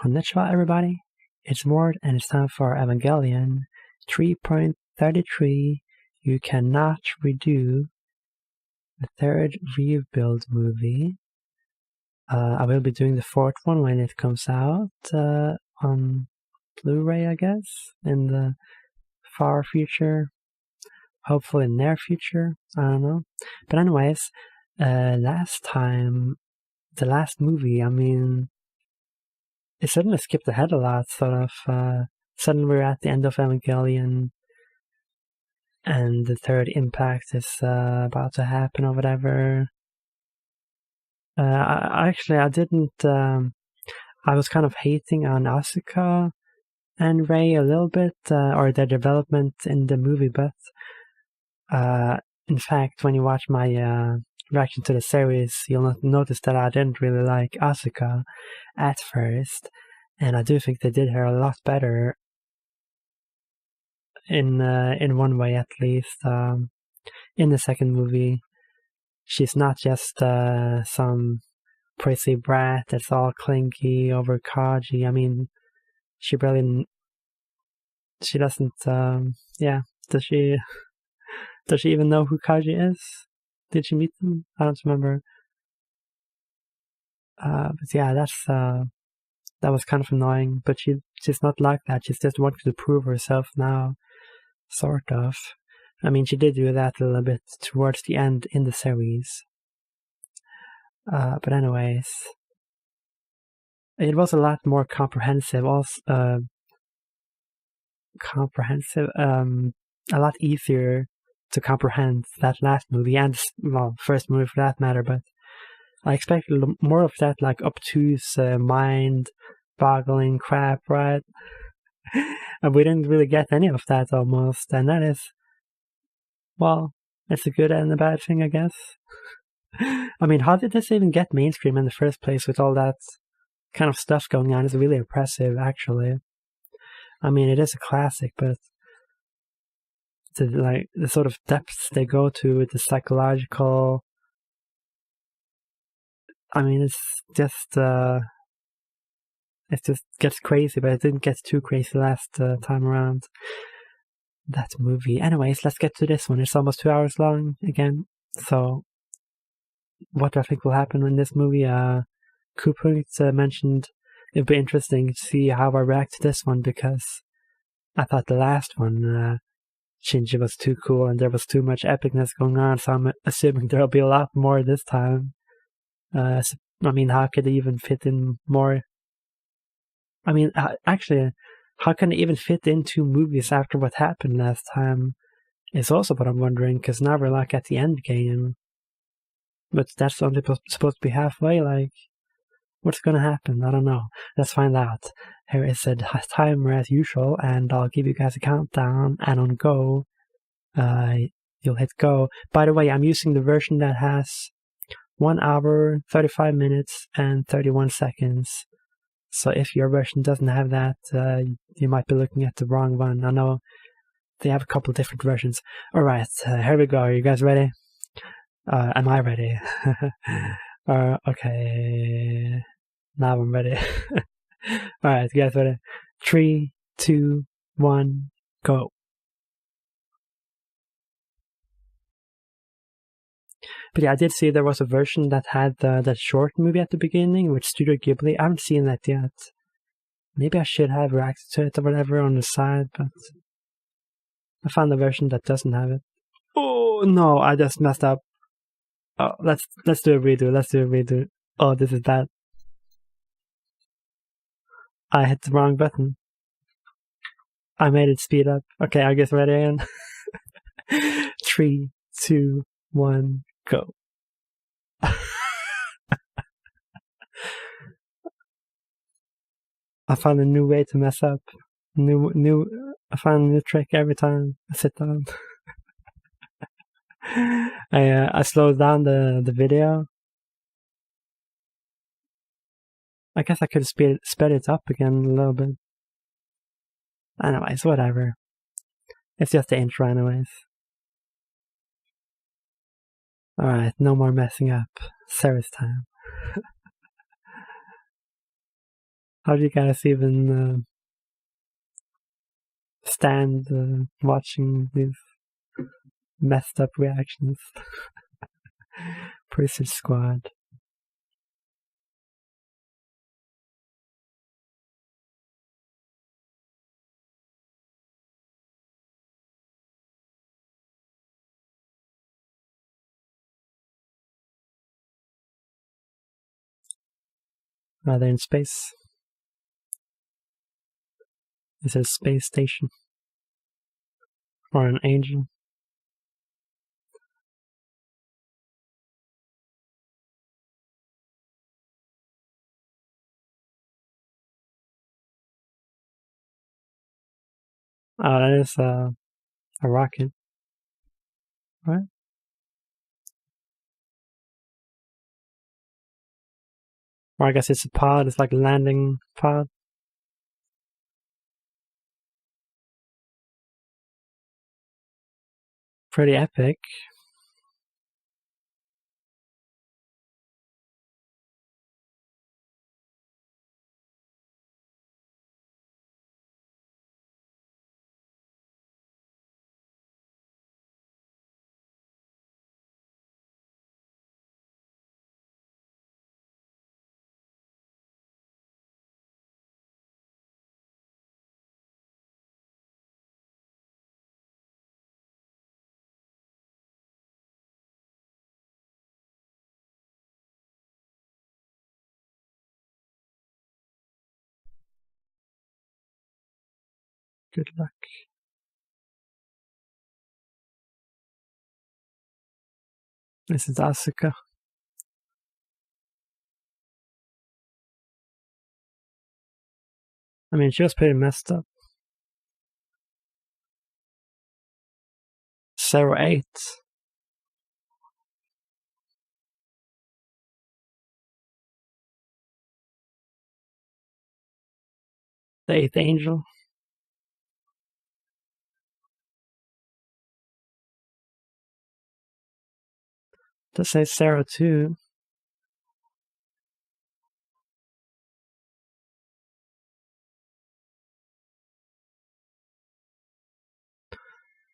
Konnichiwa, everybody. It's Mort, and it's time for Evangelion 3.33. You cannot redo the third rebuild movie. I will be doing the fourth one when it comes out on Blu-ray, I guess, in the far future. Hopefully near future. I don't know. But anyways, last time, the last movie, it suddenly skipped ahead a lot, sort of. Suddenly we're at the end of Evangelion, and the third impact is about to happen or whatever. I didn't. I was kind of hating on Asuka and Rei a little bit, or their development in the movie, but in fact, when you watch my reaction to the series, you'll notice that I didn't really like Asuka at first, and I do think they did her a lot better in one way, at least. In the second movie, she's not just some prissy brat that's all clingy over Kaji. She doesn't. Does she even know who Kaji is? Did she meet them? I don't remember. But yeah, that was kind of annoying. But she's not like that. She's just wanting to prove herself now, sort of. She did do that a little bit towards the end in the series. But anyways, it was a lot more comprehensive. Also, a lot easier to comprehend that last movie, and first movie for that matter, but I expected more of that, like, obtuse, mind-boggling crap, right? And we didn't really get any of that, almost, and that is, it's a good and a bad thing, I guess. How did this even get mainstream in the first place with all that kind of stuff going on? It's really impressive, actually. It is a classic, but the sort of depths they go to with the psychological, it just gets crazy, but it didn't get too crazy last time around, that movie. Anyways, let's get to this one. It's almost 2 hours long again, so what do I think will happen in this movie? Kuput mentioned it'd be interesting to see how I react to this one, because I thought the last one, Shinji was too cool and there was too much epicness going on, so I'm assuming there'll be a lot more this time. How could they even fit in more? Actually, how can they even fit in 2 movies after what happened last time is also what I'm wondering, because now we're like at the end game. But that's only supposed to be halfway, like, what's gonna happen? I don't know. Let's find out. Here is a timer as usual, and I'll give you guys a countdown, and on go, you'll hit go. By the way, I'm using the version that has 1 hour, 35 minutes, and 31 seconds. So if your version doesn't have that, you might be looking at the wrong one. I know they have a couple different versions. Alright, here we go. Are you guys ready? Am I ready? Okay. Now I'm ready. Alright, you guys ready? 3, 2, 1, go. But yeah, I did see there was a version that had that short movie at the beginning with Studio Ghibli. I haven't seen that yet. Maybe I should have reacted to it or whatever on the side, but I found a version that doesn't have it. Oh no, I just messed up. Oh, let's do a redo. Oh, this is bad. I hit the wrong button. I made it speed up. Okay, I guess ready again. 3, 2, 1, go. I found a new way to mess up. I found a new trick every time I sit down. I slowed down the video. I guess I could have sped it up again a little bit. Anyways, whatever. It's just the intro anyways. Alright, no more messing up. Service time. How do you guys even stand watching these messed up reactions? Priesthood Squad. Are they in space? Is it a space station? Or an angel? Oh, that is a rocket. Right? Or I guess it's a pod, it's like a landing pod. Pretty epic. Good luck. This is Asuka. I mean, she was pretty messed up. 08. The 8th angel. To say 02.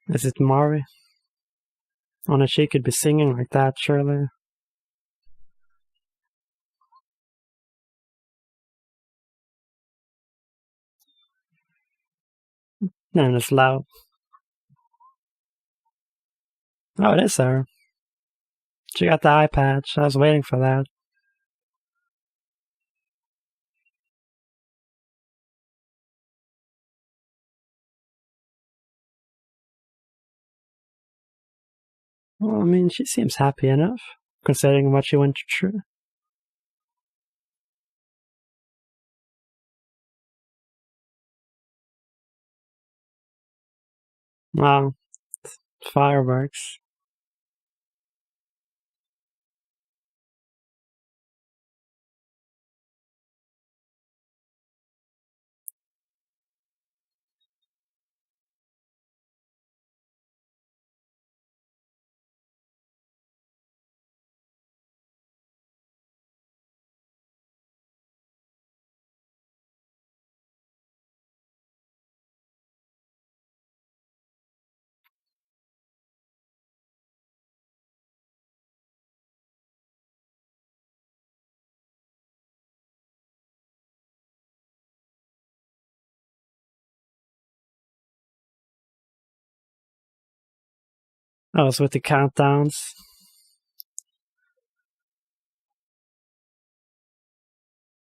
Is it Mari? Only she could be singing like that, surely. No, it's loud. Oh, it is her. She got the eye patch. I was waiting for that. Well, I mean, she seems happy enough, considering what she went through. Wow. Fireworks. Oh, it's with the countdowns.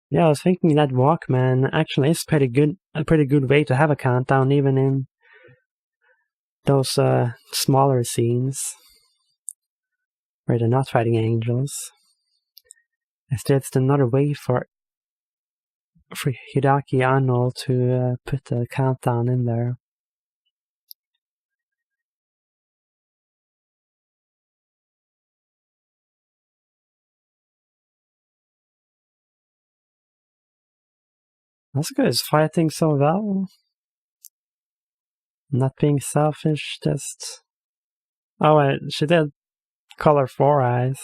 Yeah, I was thinking that Walkman actually is a pretty good way to have a countdown, even in those smaller scenes where they're not fighting angels. Instead, it's another way for Hideaki Anno to put a countdown in there. Asuka is fighting so well. Not being selfish, just... Oh wait, she did color 4 eyes.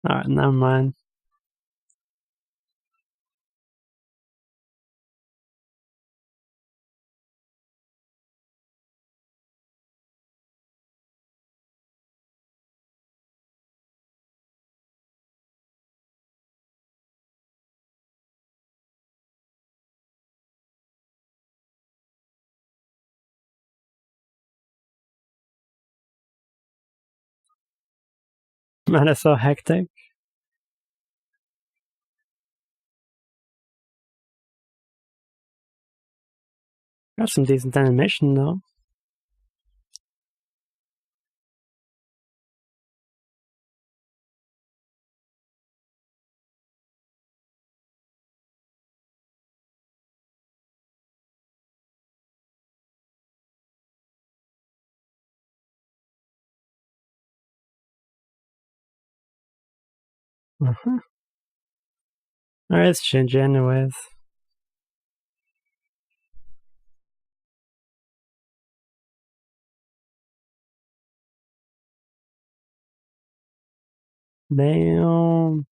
Alright, never mind. Man, it's so hectic. Got some decent animation though. Alright, it's Shinji anyways. Damn.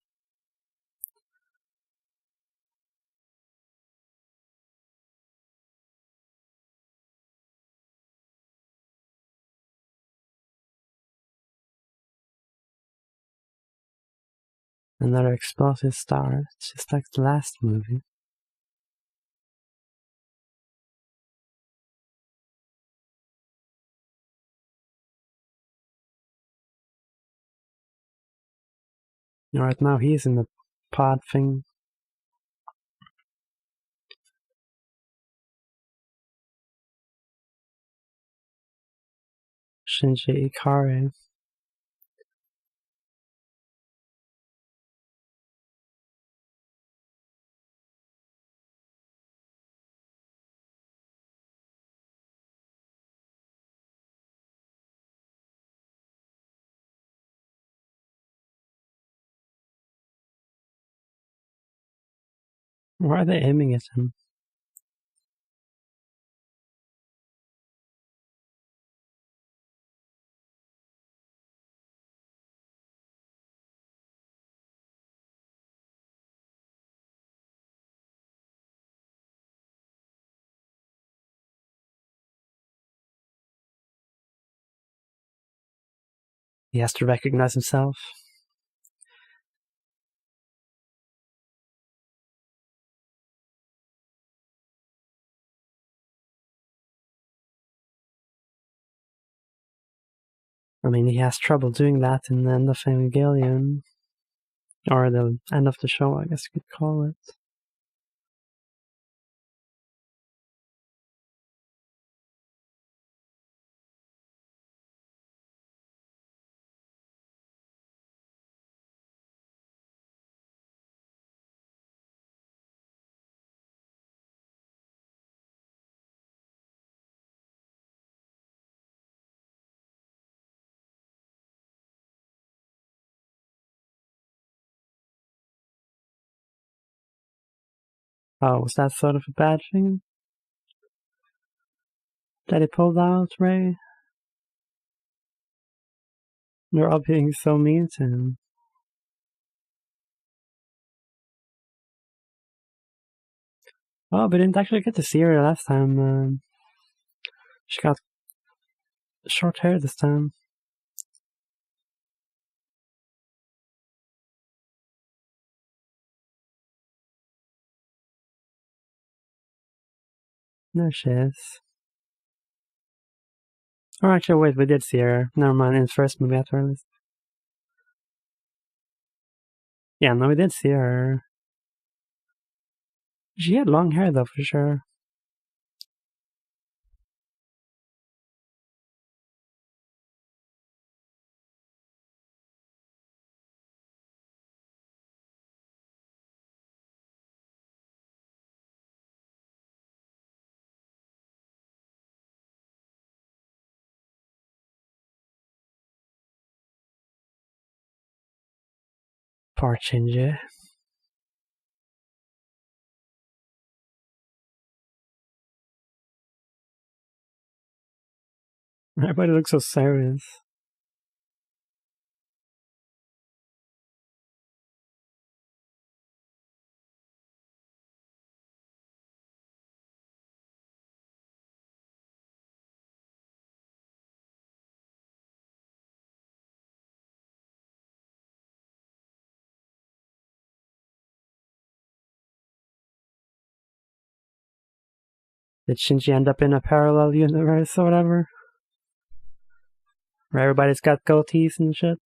Another explosive start, just like the last movie. Right now he's in the pod thing. Shinji Ikari. Why are they aiming at him? He has to recognize himself. I mean, he has trouble doing that in the end of Evangelion. Or the end of the show, I guess you could call it. Oh, was that sort of a bad thing that he pulled out, Ray? They're all being so mean to him. Oh, we didn't actually get to see her last time. She got short hair this time. There she is. Or actually, wait, we did see her. Never mind, in the first movie at least. Yeah, no, we did see her. She had long hair though, for sure. Poor Shinji. Everybody looks so serious. Did Shinji end up in a parallel universe or whatever? Where everybody's got goatees and shit?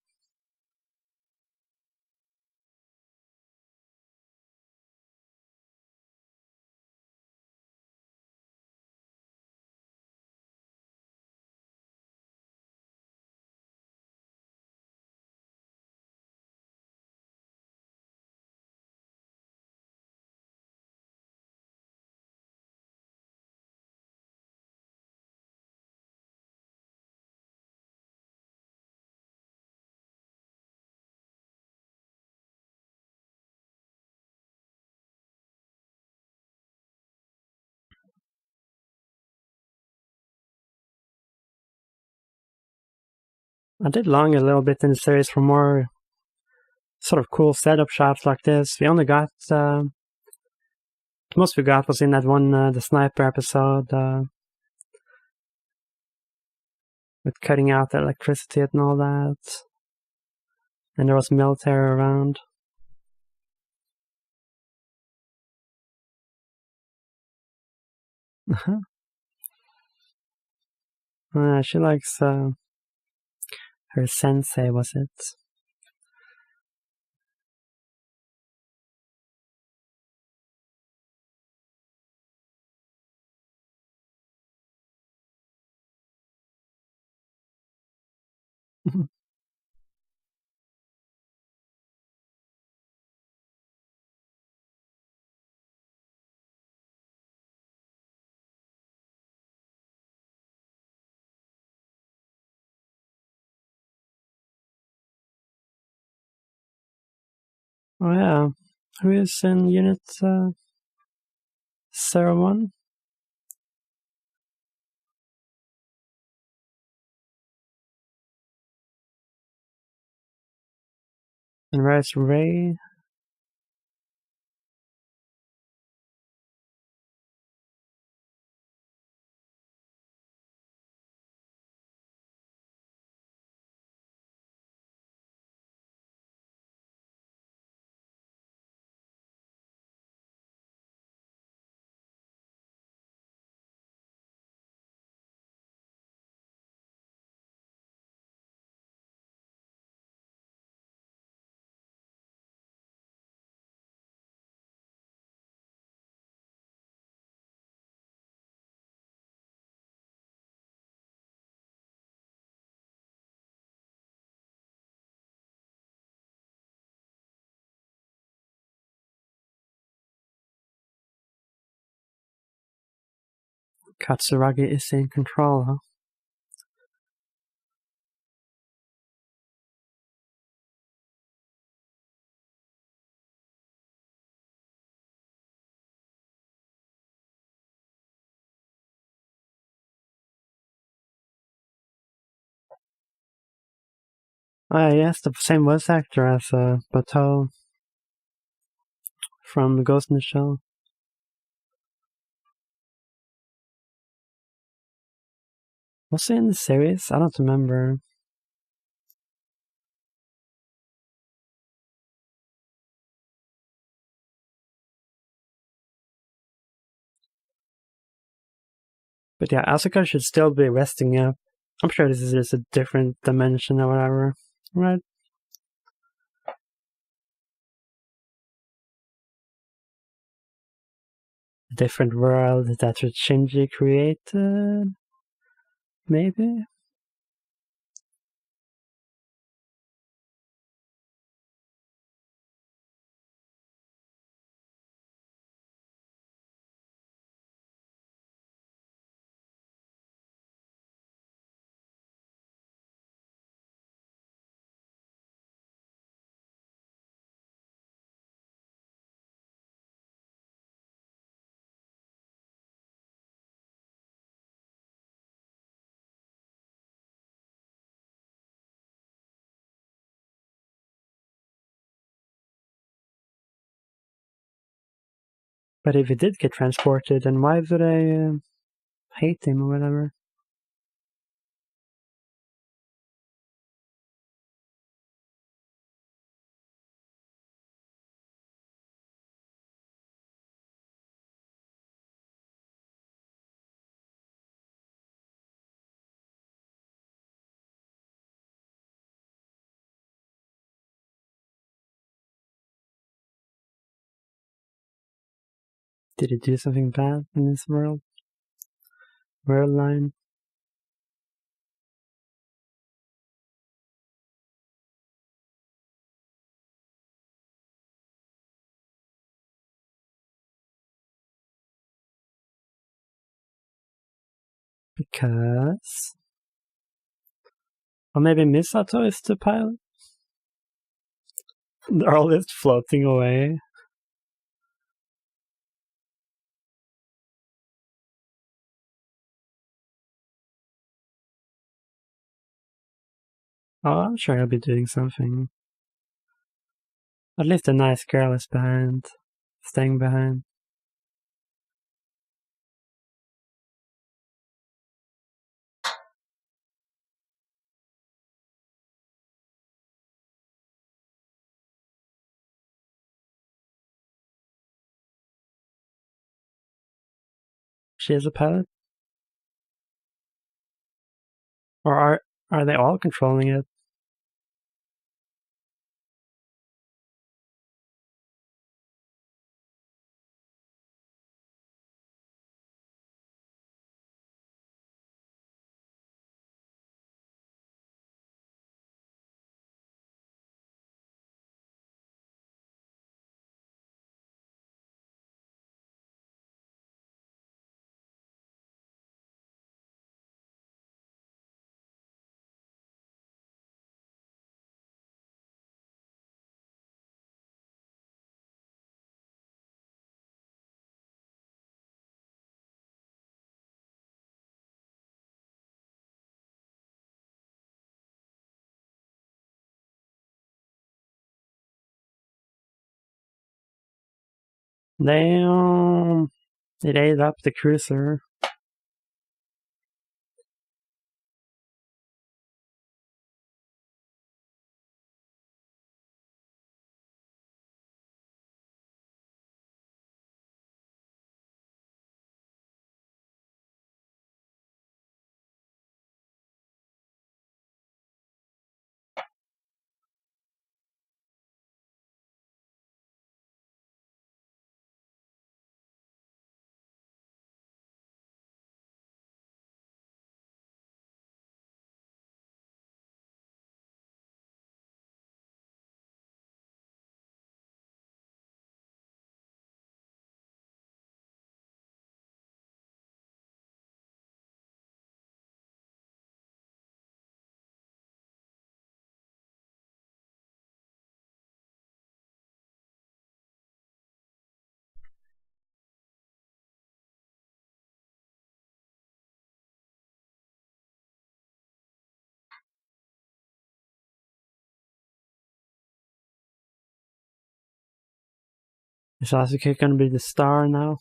I did long a little bit in the series for more sort of cool setup shots like this. We only got the most we got was in that one the sniper episode with cutting out the electricity and all that, and there was military around. She likes her sensei, was it? Oh yeah, who is in Unit 01? And where's Ray? Katsuragi is in control, huh? Oh yes, the same voice actor as Bateau from Ghost in the Shell. Was he in the series? I don't remember. But yeah, Asuka should still be resting up. I'm sure this is just a different dimension or whatever, right? A different world that Shinji created, maybe? But if he did get transported, then why do they hate him or whatever? Did it do something bad in this world? World line? Because... Or maybe Misato is the pilot? They're all just floating away. Oh, I'm sure he'll be doing something. At least the nice girl is behind. Staying behind. She is a pilot? Or are they all controlling it? Damn! It ate up the cruiser. Is Sasuke gonna be the star now?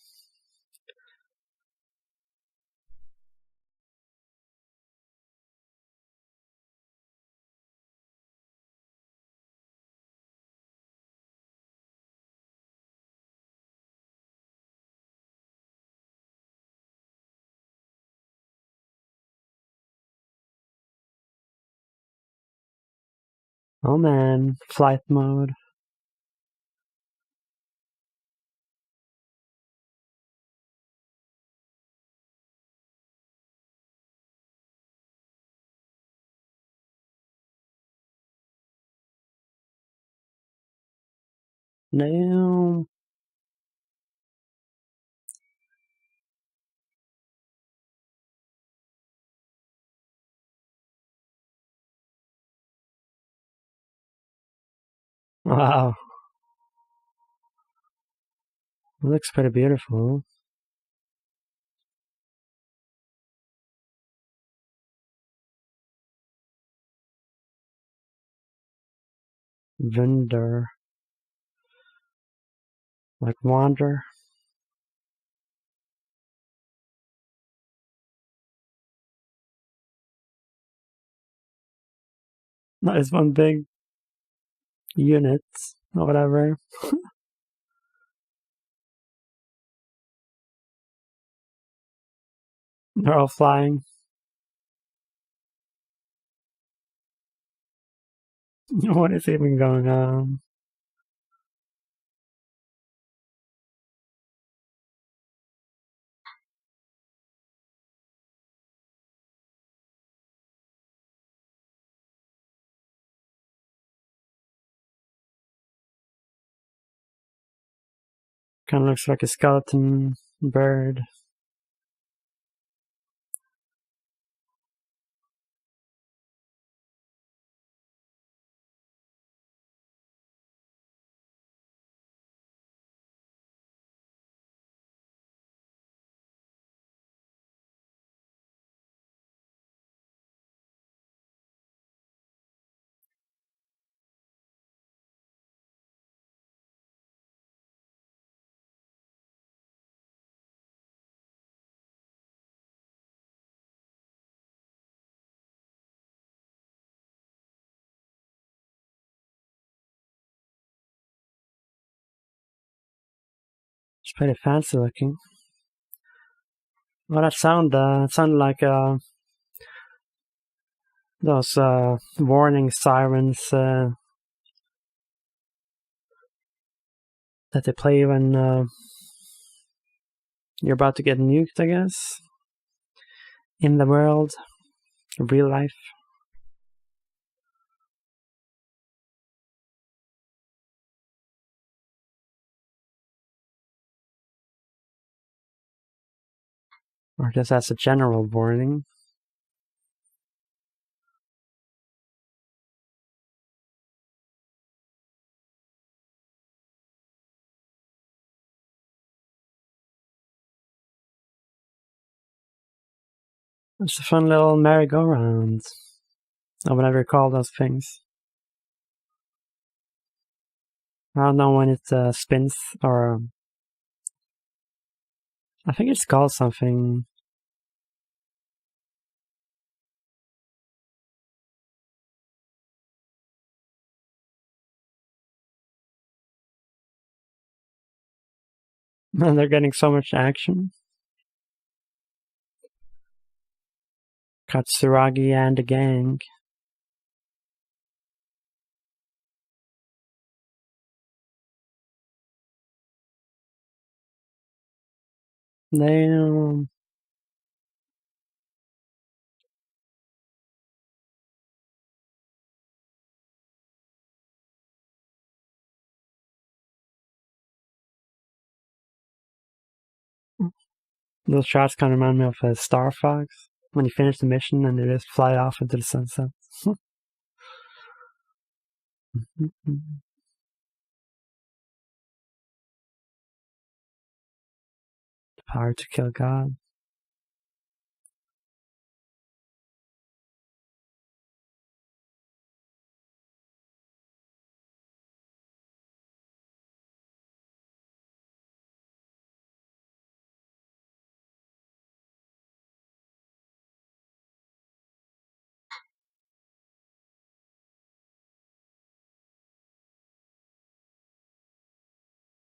Oh man, flight mode. Damn. Wow. It looks pretty beautiful. Vendor. Like wander. That is one big unit or whatever. They're all flying. What is even going on? Kind of looks like a skeleton bird. It's pretty fancy looking. Well, that sounded like those warning sirens that they play when you're about to get nuked, I guess, in the world, in real life. Or just as a general warning. It's a fun little merry-go-round. Or whatever you call those things. I don't know when it spins, or I think it's called something. And they're getting so much action. Katsuragi and the gang. Damn. Those shots kind of remind me of Star Fox. When you finish the mission and they just fly off into the sunset. The power to kill God.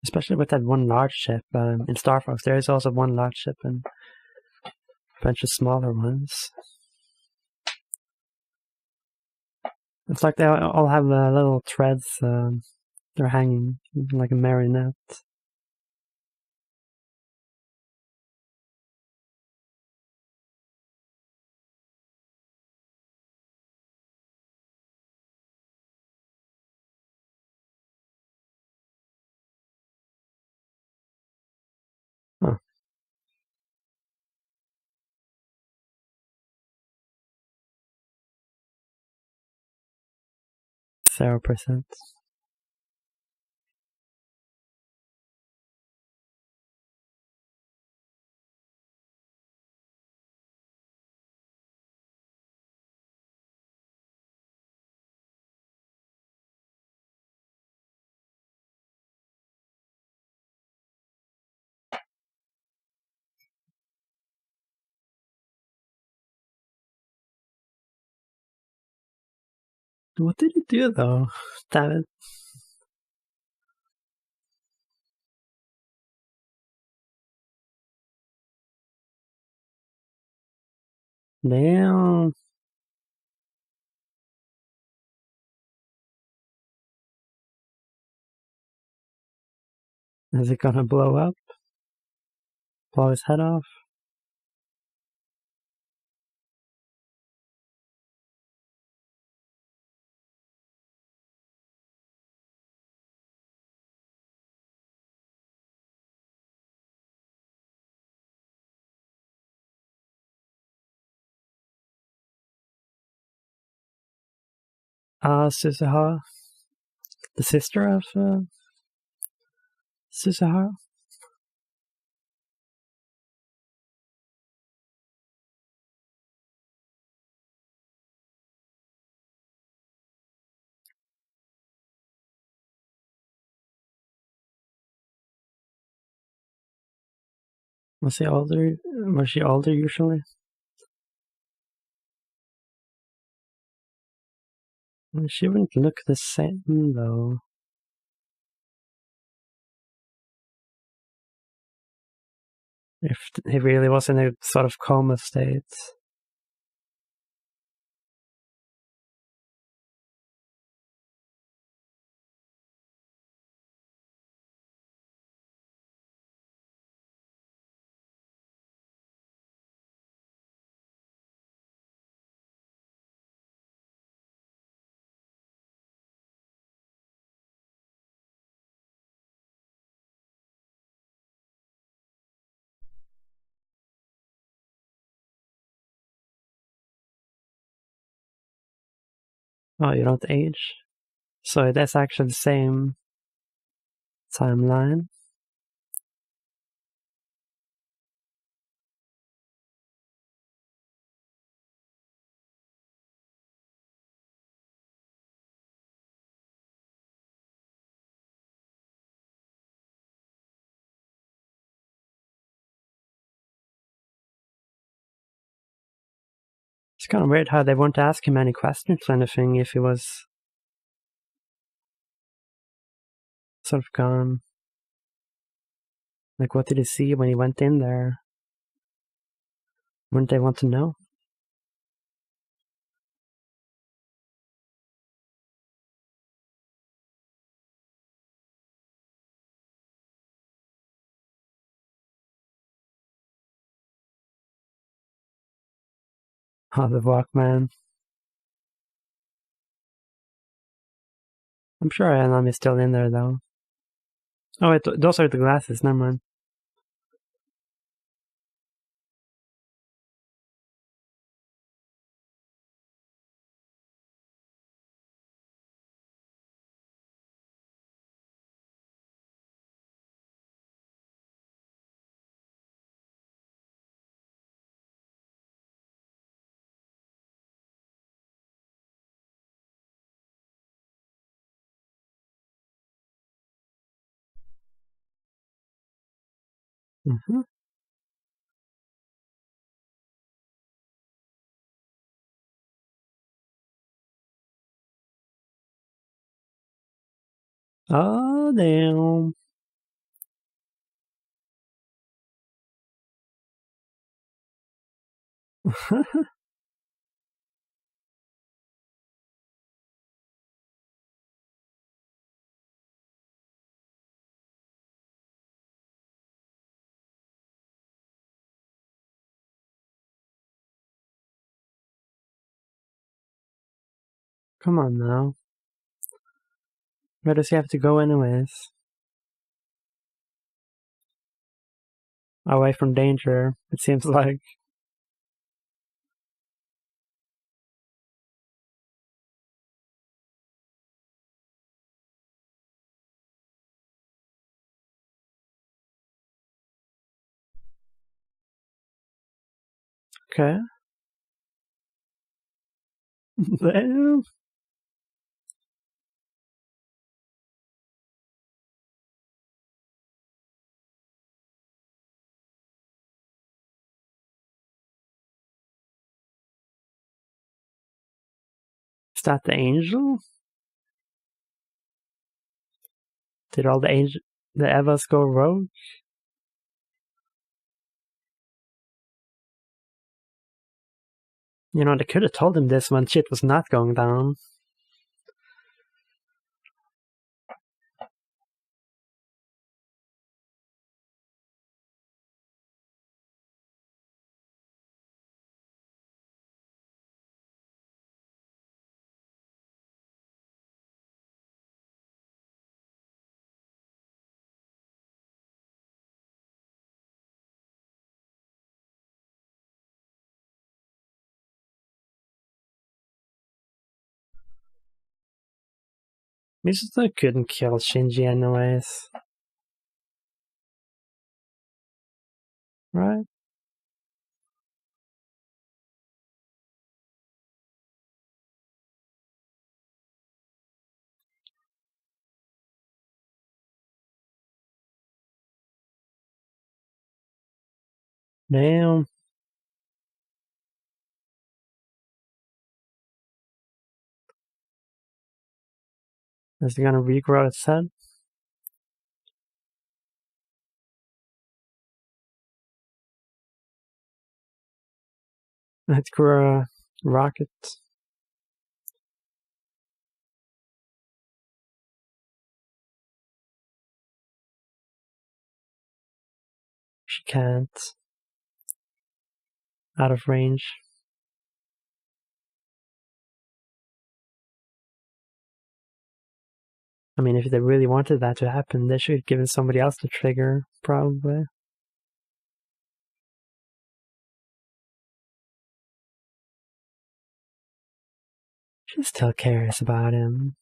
Especially with that one large ship. In Star Fox, there is also one large ship and a bunch of smaller ones. It's like they all have little threads. They're hanging like a marionette. Huh. 0%. What did he do though? Damn it. Damn. Is it gonna blow up? Blow his head off? Suzuha, the sister of Suzuha. Was she older? Was she older usually? She wouldn't look the same though. If he really was in a sort of coma state. Oh, you don't age? So that's actually the same timeline. It's kind of weird how they won't ask him any questions or anything if he was sort of gone. Like, what did he see when he went in there? Wouldn't they want to know? Oh, the Walkman. I'm sure Anami's still in there, though. Oh, wait, those are the glasses. Never mind. Mm-hmm. Oh, damn. Come on now. Where does he have to go anyways? Away from danger, it seems like. Okay. Damn. Is that the angel? Did all the Evas go rogue? You know, they could have told him this when shit was not going down. Mizuto couldn't kill Shinji anyways. Right? Damn. Is it gonna regrow its head? It grew a rocket. She can't. Out of range. I mean, if they really wanted that to happen, they should have given somebody else the trigger, probably. She still cares about him.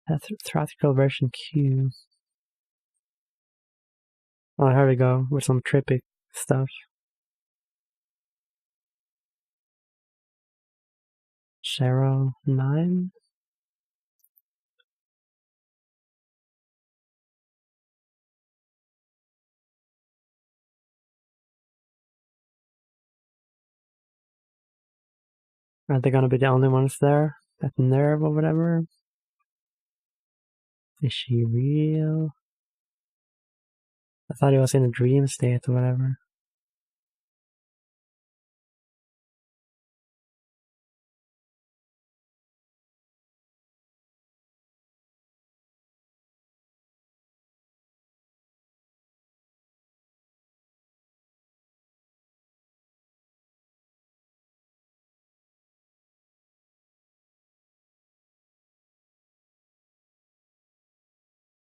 That's theatrical version Q. Oh, here we go, with some trippy stuff. Cheryl 9? Are they gonna be the only ones there? At Nerve or whatever? Is she real? I thought he was in a dream state or whatever.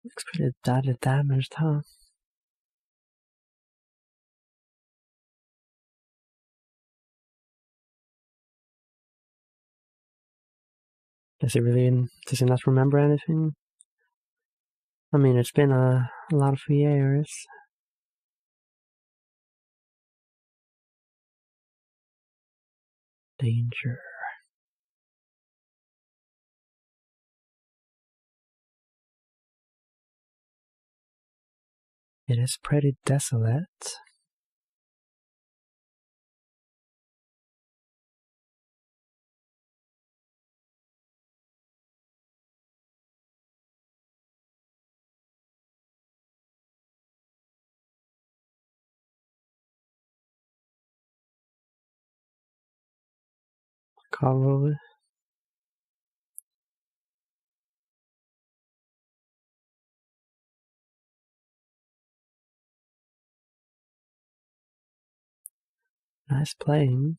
Looks pretty damaged, huh? Does he not remember anything? I mean, it's been a lot of years. Danger. It is pretty desolate. Probably. Nice playing.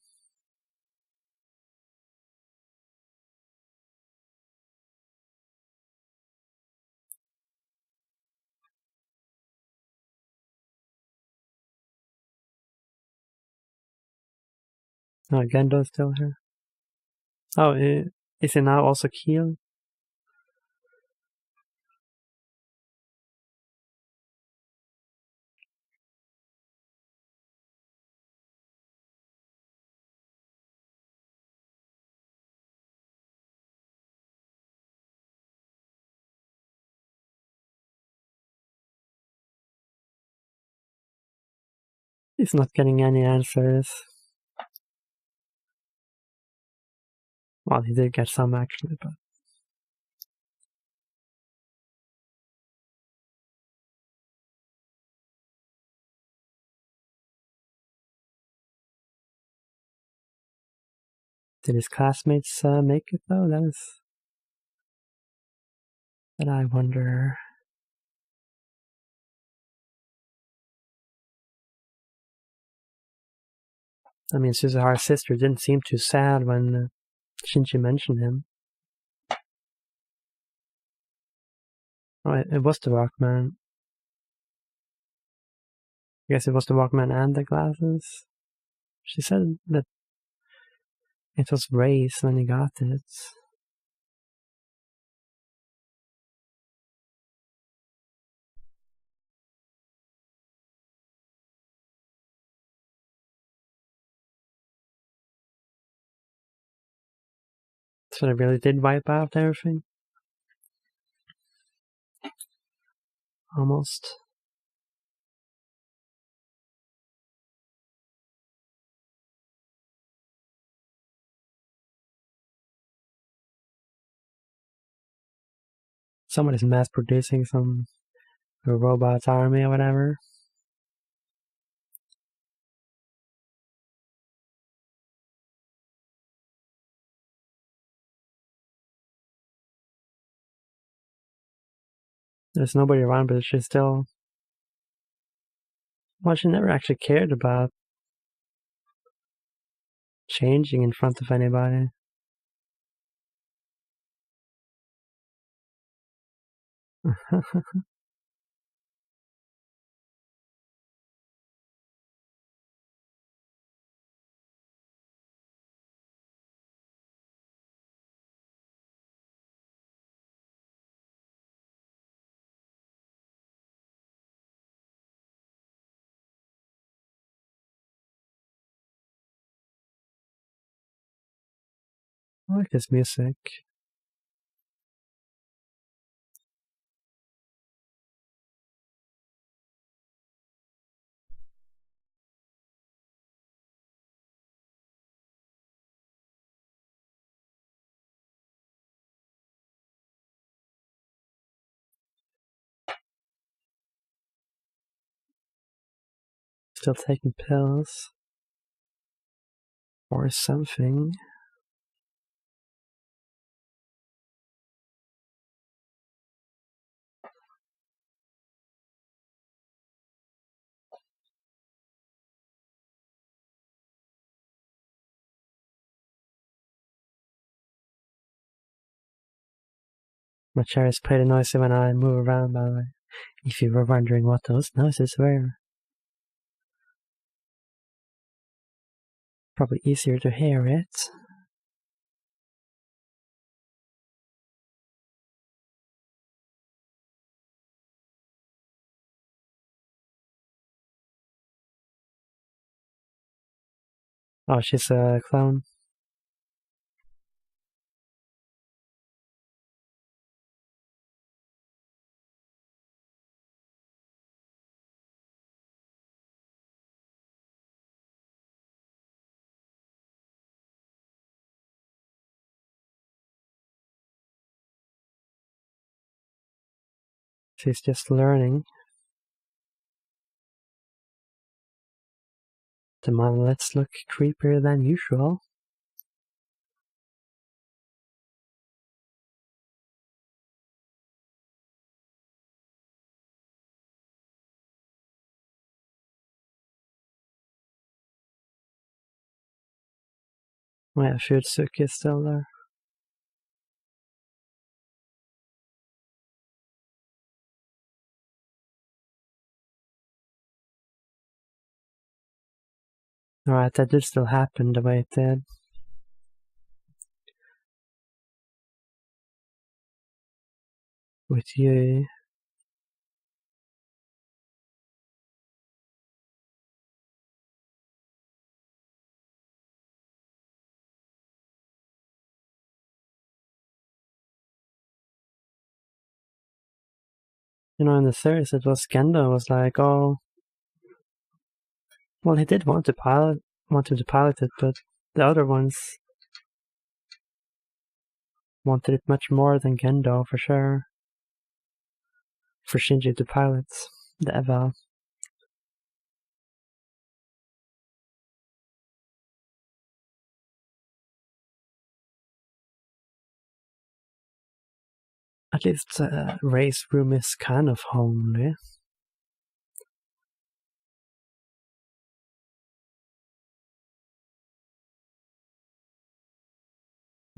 Oh, Gendo's still here. Oh, is he now also Keel? He's not getting any answers. Well, he did get some actually, but... Did his classmates make it though? That I wonder. I mean, Suzuharu's sister didn't seem too sad when Shinji mentioned him. Oh, it was the Walkman. I guess it was the Walkman and the glasses. She said that It was raised when he got it. So they really did wipe out everything? Almost. Somebody's mass producing some robot army or whatever. There's nobody around, but she's still... Well, she never actually cared about changing in front of anybody. I like this music. Still taking pills. Or something. My chair is pretty noisy when I move around, by the way. If you were wondering what those noises were. Probably easier to hear it. Oh, she's a clone. She's just learning. The monoliths look creepier than usual. Oh yeah, Futsuki is still there. Alright, that did still happen the way it did. With you. You know, in the series it was Gendo was like, oh... Well, he did want him to pilot it, but the other ones wanted it much more than Gendo, for sure. For Shinji to pilot the Eva. At least Ray's room is kind of homely.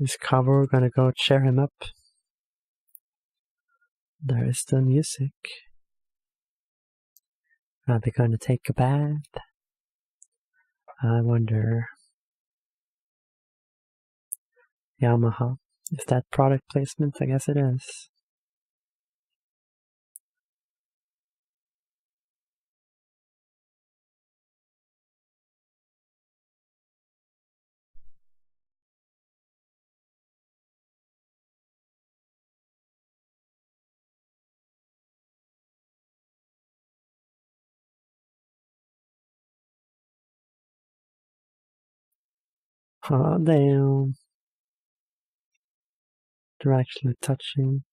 Is Kabo gonna go cheer him up? There is the music. Are they gonna take a bath? I wonder. Yamaha. Is that product placement? I guess it is. Oh, damn. They're actually touching.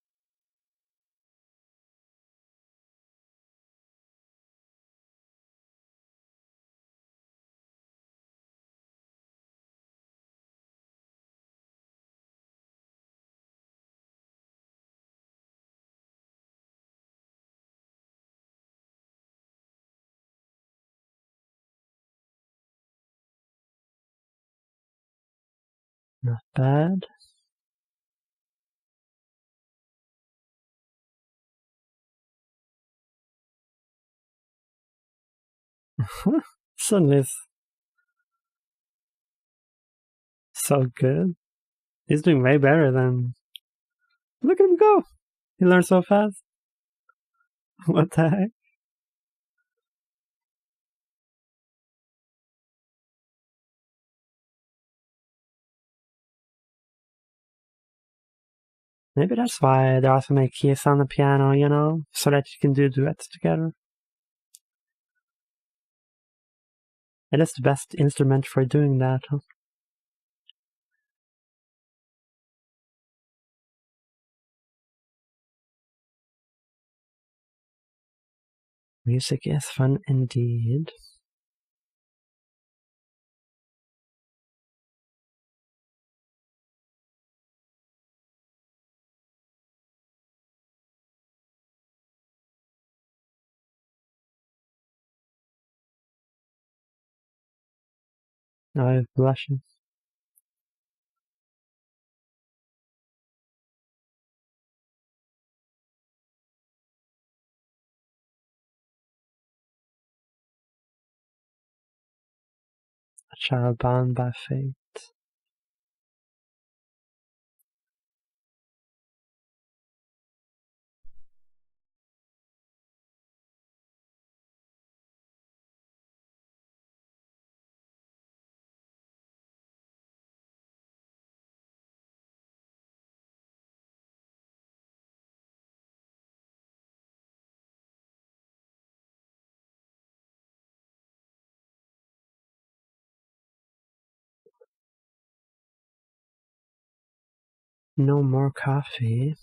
Not bad. Suddenly it's so good. He's doing way better than... Look at him go! He learned so fast. What the heck? Maybe that's why they also make keys on the piano, you know? So that you can do duets together. It is the best instrument for doing that, huh? Music is fun indeed. Now I'm blushing. A child bound by fate. No more coffee.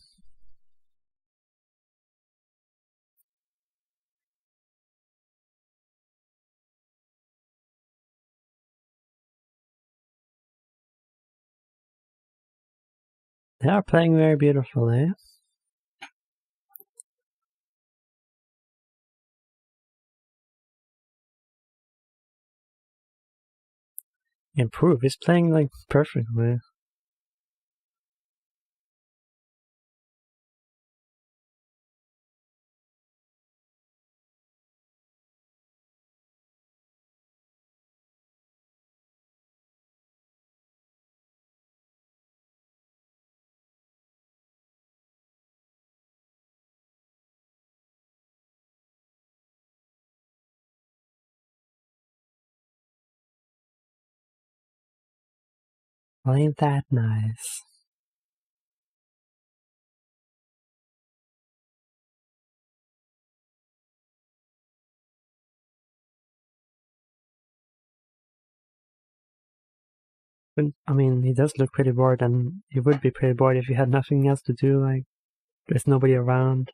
They are playing very beautifully. Improve. He's playing like perfectly. Well, ain't that nice? But, I mean, he does look pretty bored, and he would be pretty bored if he had nothing else to do, like, there's nobody around.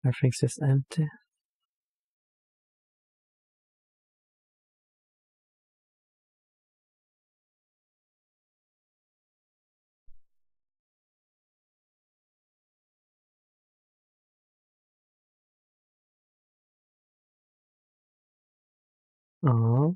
Everything's just empty. Oh,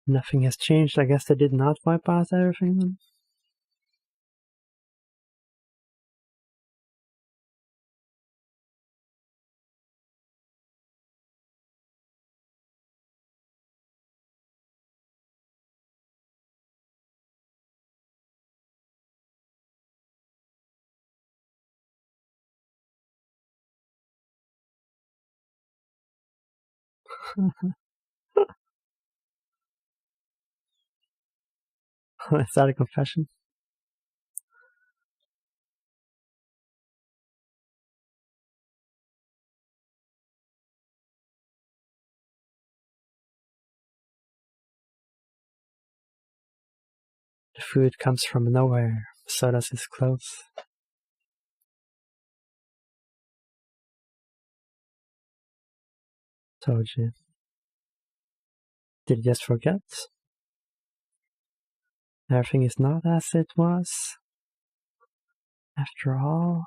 Nothing has changed. I guess they did not wipe out everything then. Is that a confession? The food comes from nowhere, so does his clothes. Told you. Did you just forget? Everything is not as it was. After all.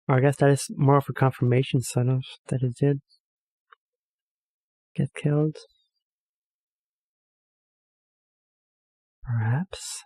Or I guess that is more of a confirmation, sort of, that it did get killed. Perhaps.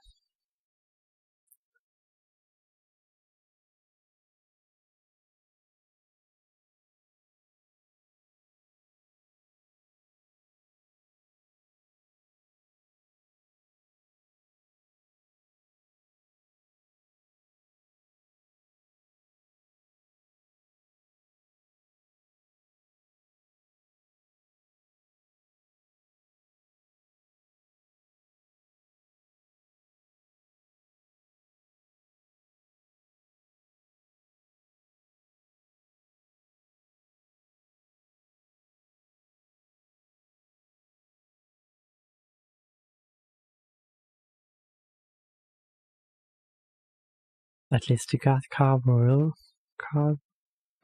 At least you got Carboil.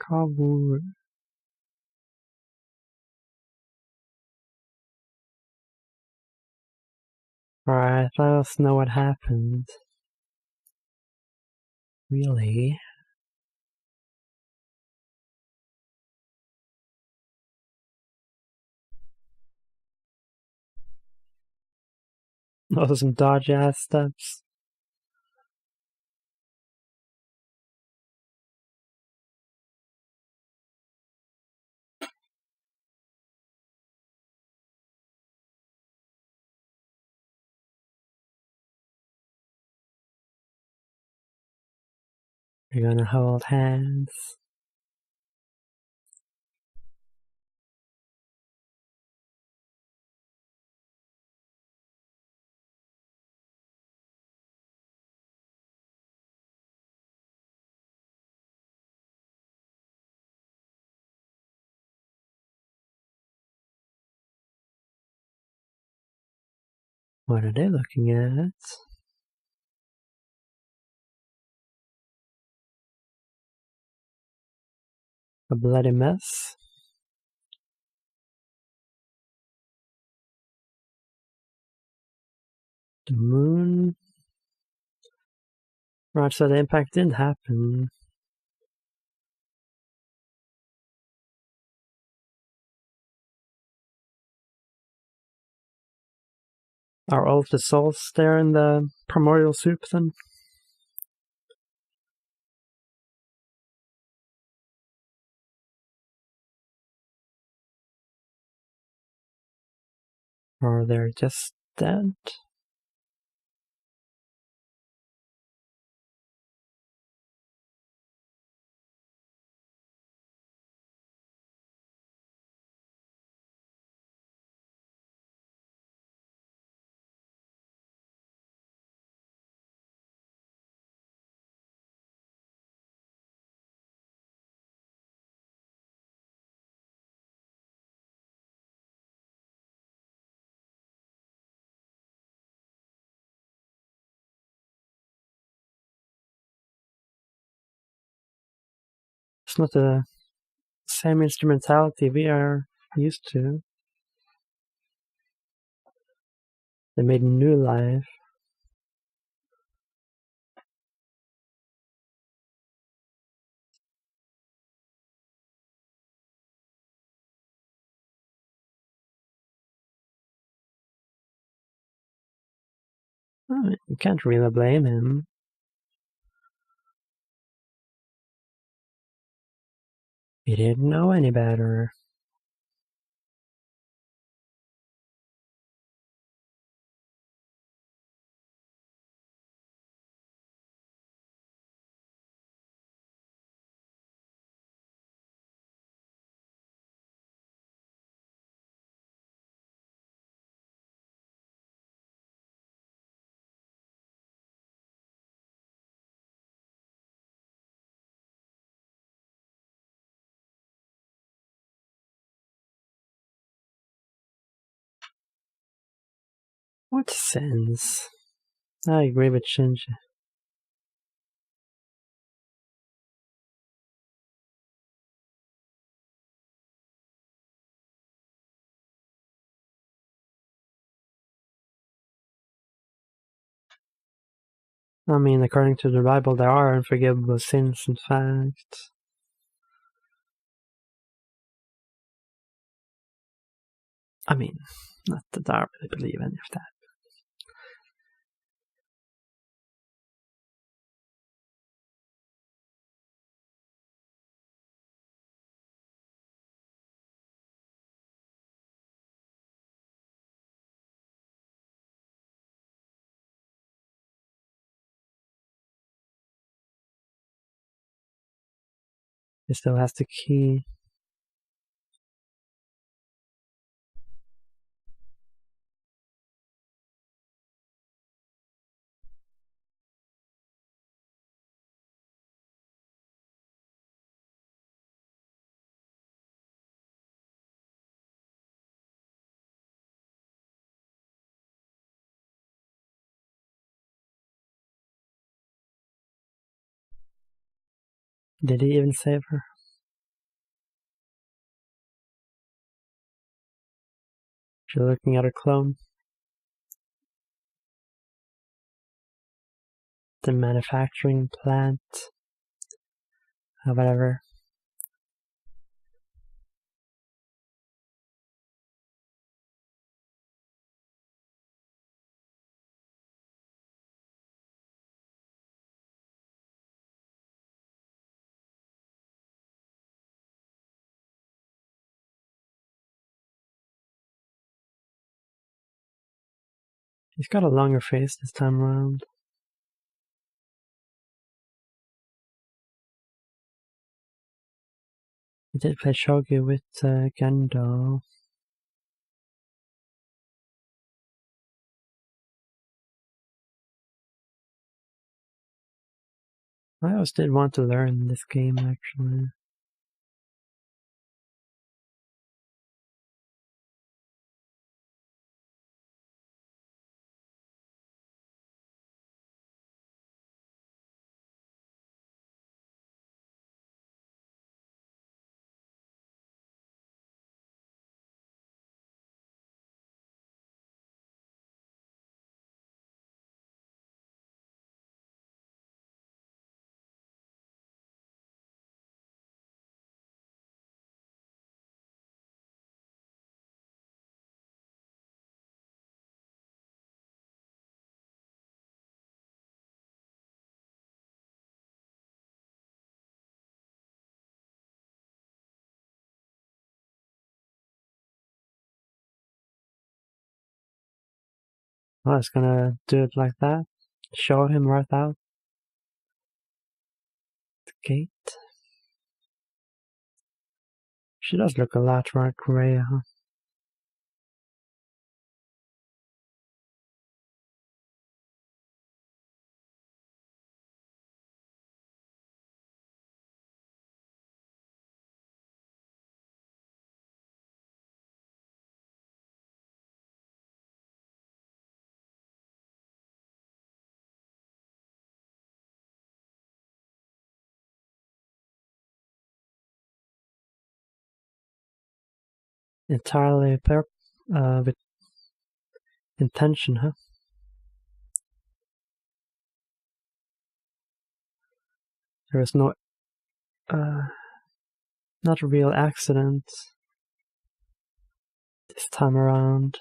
Carboil. Alright, let us know what happened. Really? Those are some dodgy ass steps. We're gonna hold hands. What are they looking at? A bloody mess? The moon? Right, so the impact didn't happen. Are all of the souls there in the primordial soup then? Or they're just dead? It's not the same instrumentality we are used to. They made new life. I mean, you can't really blame him. He didn't know any better. What sense? I agree with Shinji. I mean, according to the Bible, there are unforgivable sins, in fact. I mean, not that I really believe any of that. He still has the key. Did he even save her? She's looking at her clone. The manufacturing plant. Whatever. He's got a longer face this time around. He did play shogi with Gendo. I always did want to learn this game, actually. I was gonna do it like that. Show him right out the gate. She does look a lot like Rhea, huh? Entirely with intention, huh? There was no, not a real accident this time around.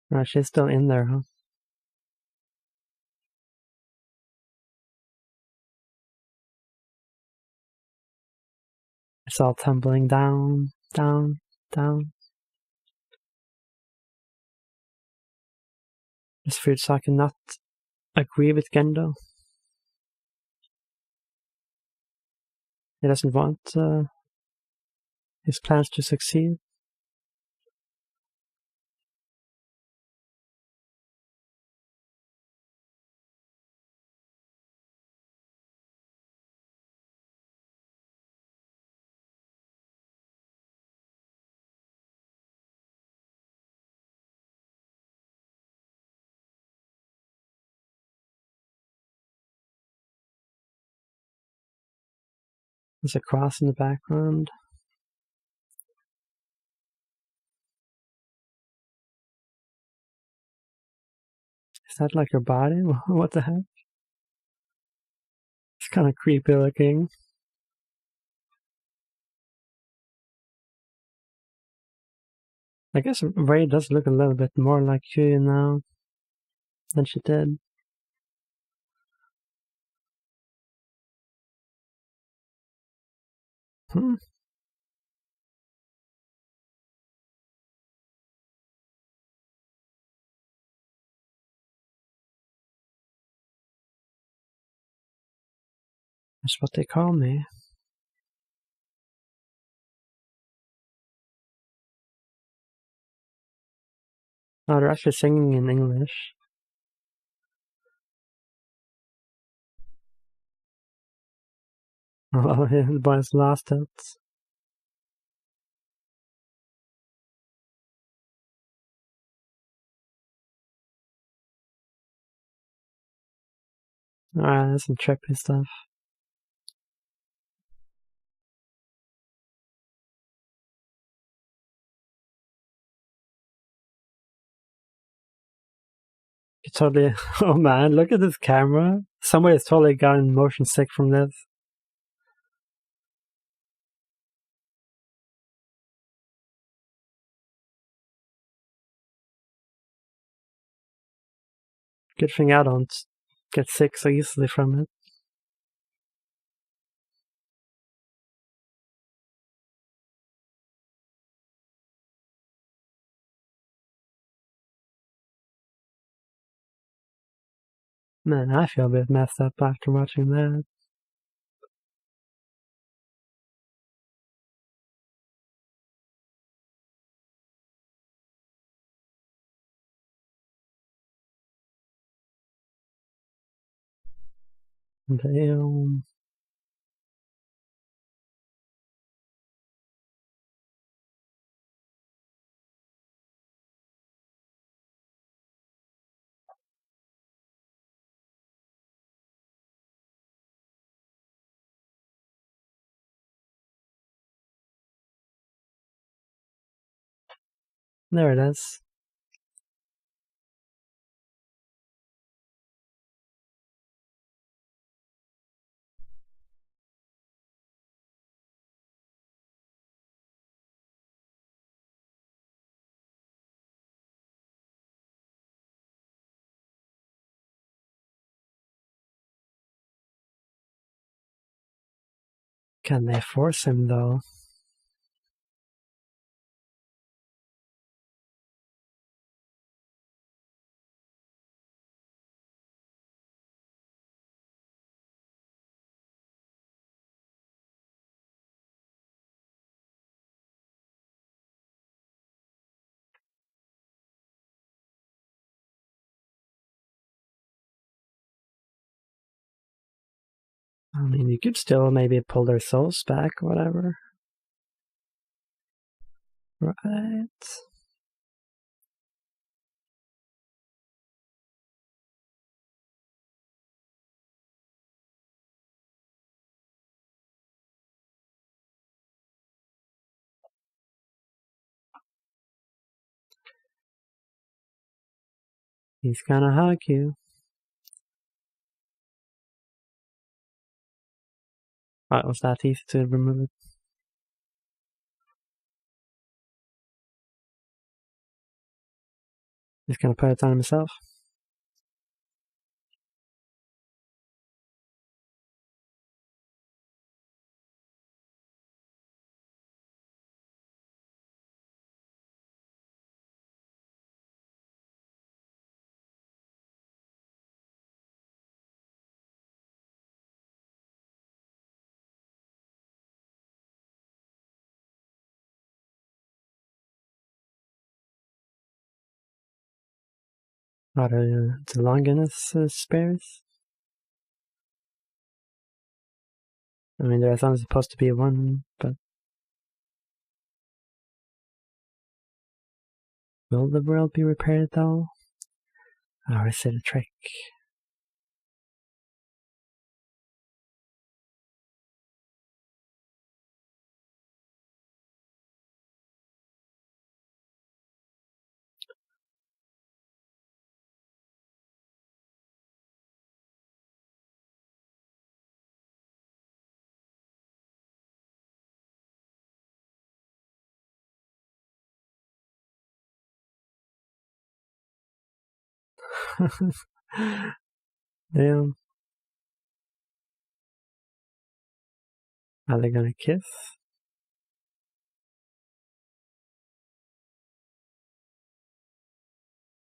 Right, she's still in there, huh? It's all tumbling down, down, down. This Furusaka cannot agree with Gendo. He doesn't want his plans to succeed. There's a cross in the background. Is that like her body? What the heck? It's kind of creepy looking. I guess Ray does look a little bit more like Yuya now than she did. That's what they call me. Oh, they're actually singing in English. Oh, yeah, the boys lost it. Alright, that's some trippy stuff. You totally. Oh man, look at this camera. Somebody's totally gotten motion sick from this. Good thing I don't get sick so easily from it. Man, I feel a bit messed up after watching that. Damn. There it is. Can they force him though? I mean, you could still maybe pull their souls back or whatever. Right. He's gonna hug you. Oh, it was that easy to remove it. He's gonna put it on himself. Are the Longinus spares? I mean, there's only supposed to be one, but will the world be repaired though? Or is it a trick? Damn. Are they gonna kiss?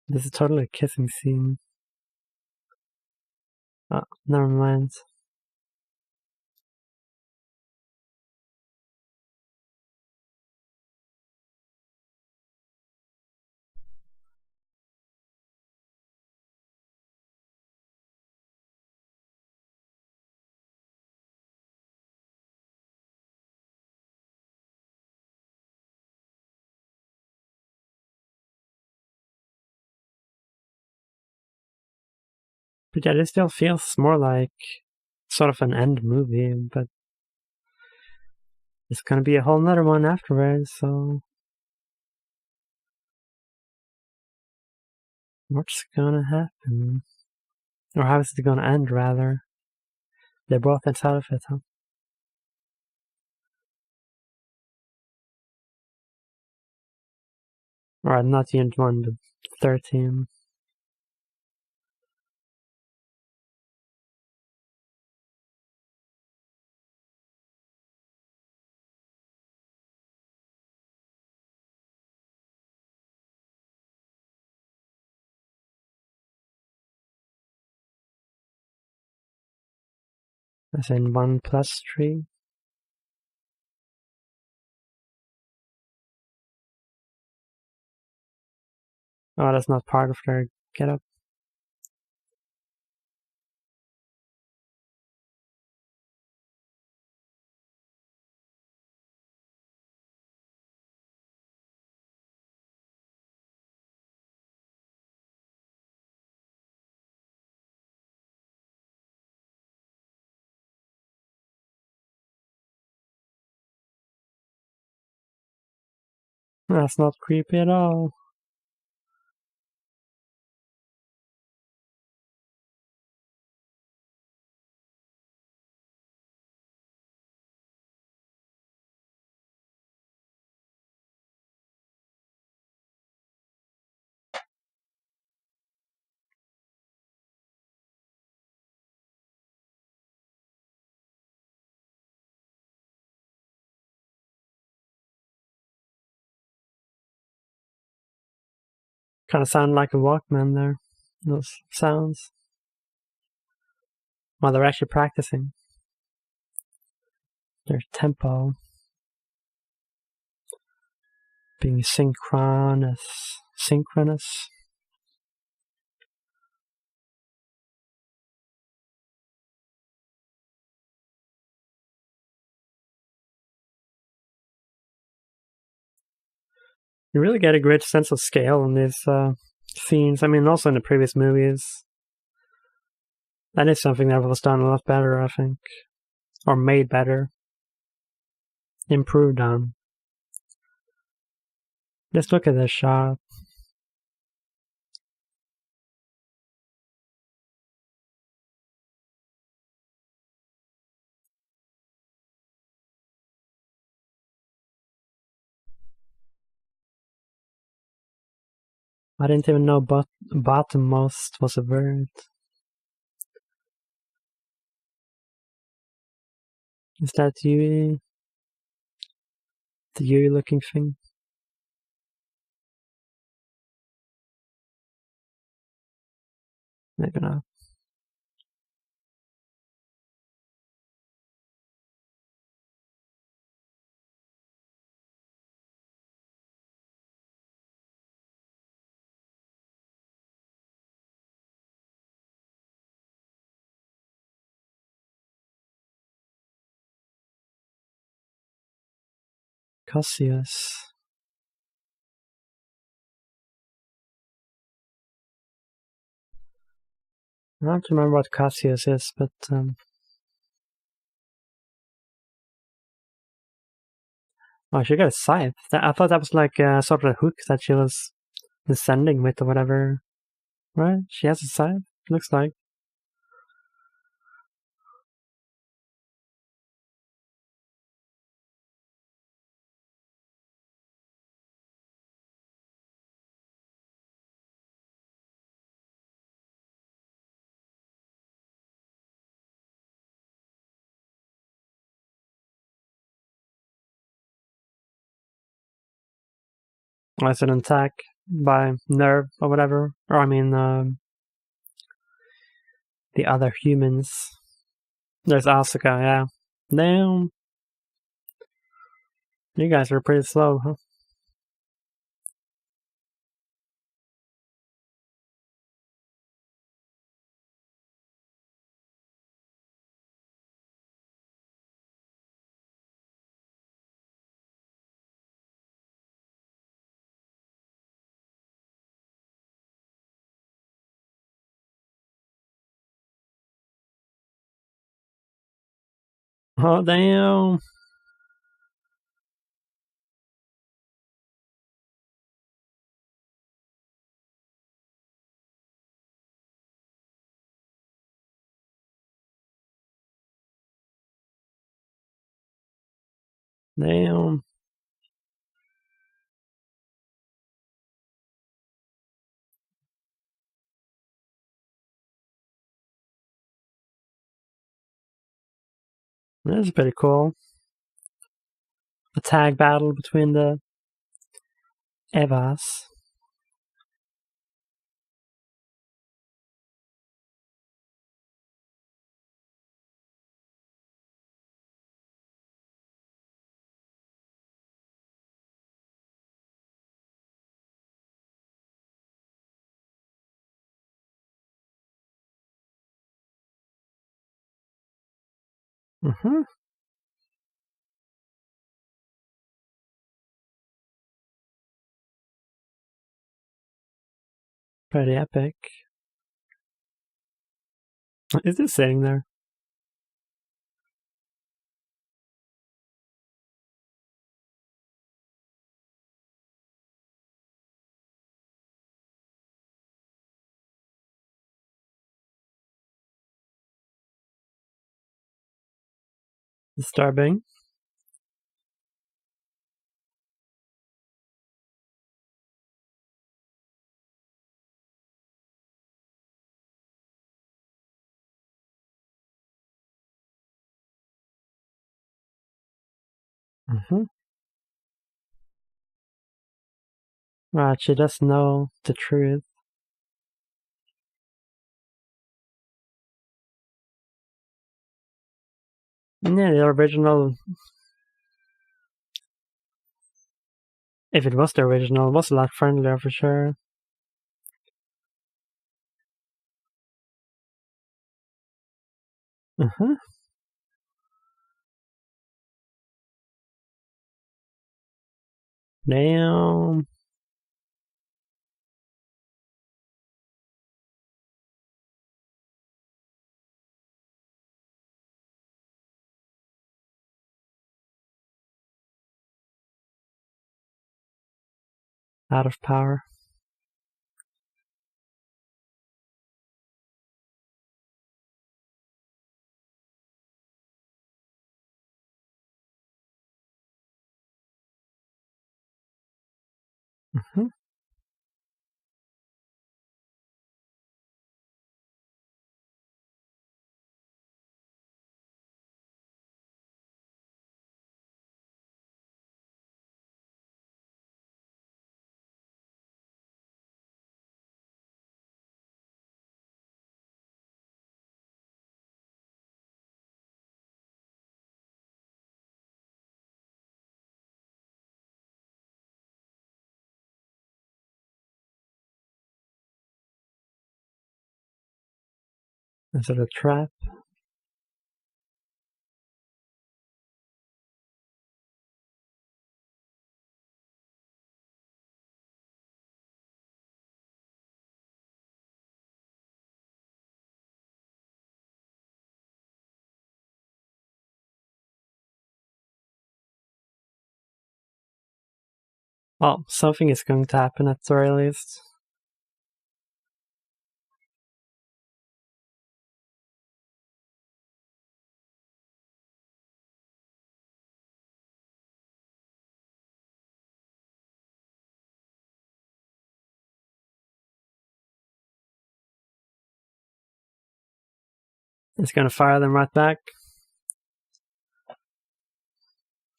This is totally a kissing scene. Oh, never mind. But yeah, this still feels more like sort of an end movie, but it's gonna be a whole nother one afterwards, so what's gonna happen? Or how is it gonna end, rather? They're both inside of it, huh? Or not the end one, but 13. As in 1 plus 3. Oh, that's not part of their getup. That's not creepy at all. Kind of sound like a Walkman there. Those sounds. While they're actually practicing their tempo. Being synchronous. You really get a great sense of scale in these scenes. I mean, also in the previous movies. That is something that was done a lot better, I think. Or made better. Improved on. Just look at this shot. I didn't even know bottommost was a word. Is that Yui? The Yui looking thing? Maybe not. Cassius. I don't remember what Cassius is, but oh, she got a scythe. I thought that was like sort of a hook that she was descending with or whatever. Right? She has a scythe, looks like. Oh, it's an attack by Nerve or whatever. Or I mean, the other humans. There's Asuka, yeah. Damn. You guys were pretty slow, huh? Oh, damn. Damn. This is pretty cool. A tag battle between the Evas. Mm-hmm. Pretty epic. Is it sitting there? Disturbing. Mm-hmm. Right, she does know the truth. Yeah, the original, if it was the original, was a lot friendlier for sure. Uh-huh. Damn. Out of power. Mm-hmm. Is it a trap? Well, something is going to happen at the very least. It's going to fire them right back.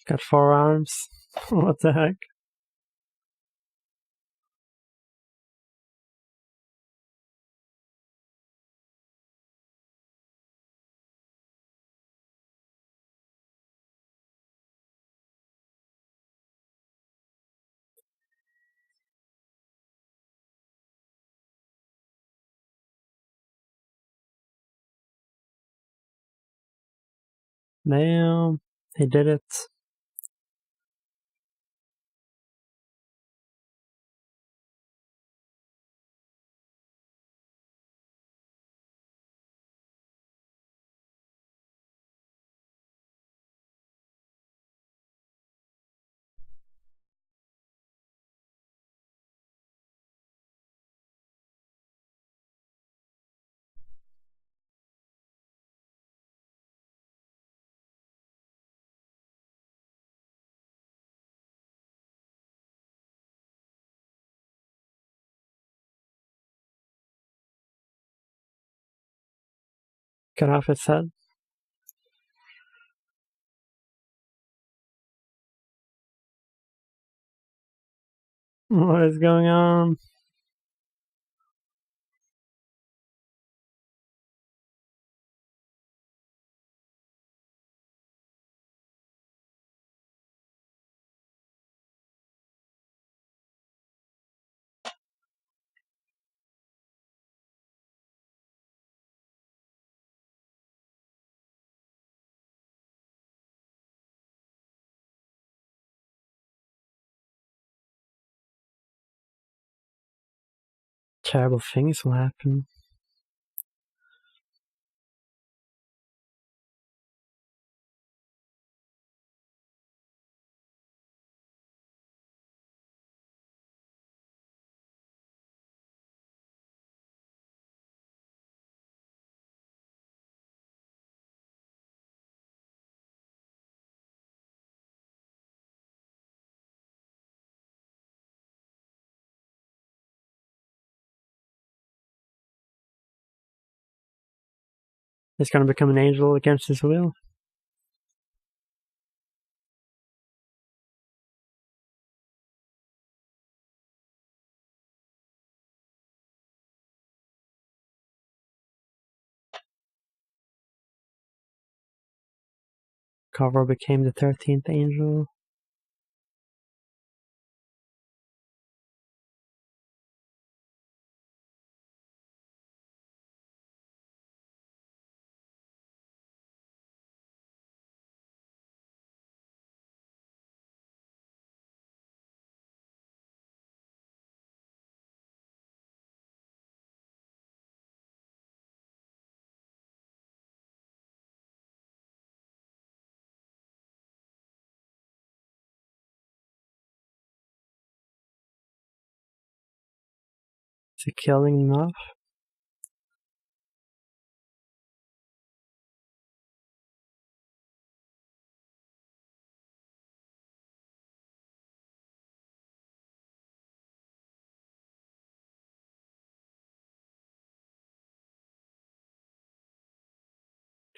Got 4 arms. What the heck? Damn, he did it. Cut off its head. What is going on? Terrible things will happen. He's gonna become an angel against his will. Carver became the 13th angel. Is he killing them off?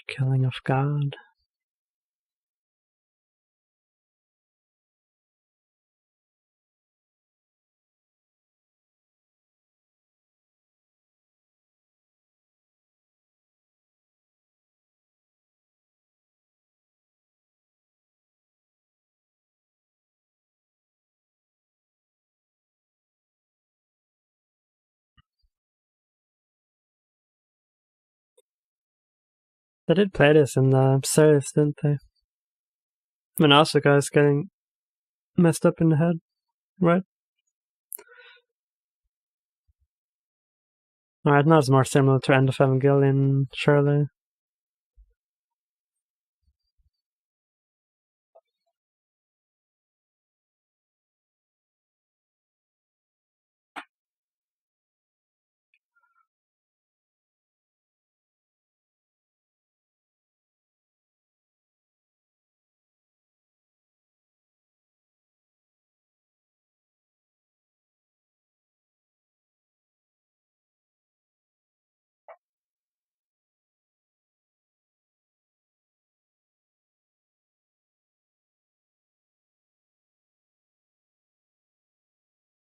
Killing of God. They did play this in the series, didn't they? When Asuka is getting messed up in the head, right? Alright, now it's more similar to End of Evangelion, surely.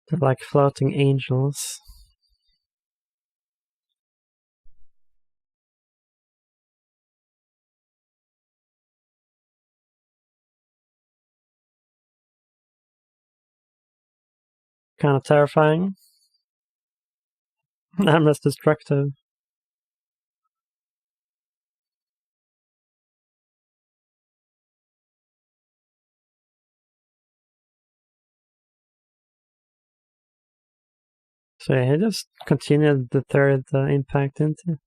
They're like floating angels. Kind of terrifying. And less destructive. So yeah, he just continued the third impact into.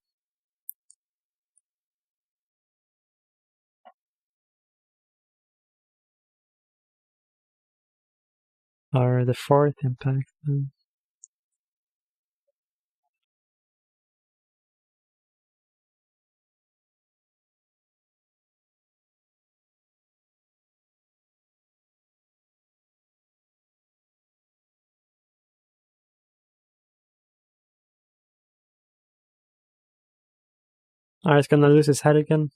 Or the fourth impact. Alright, he's gonna lose his head again.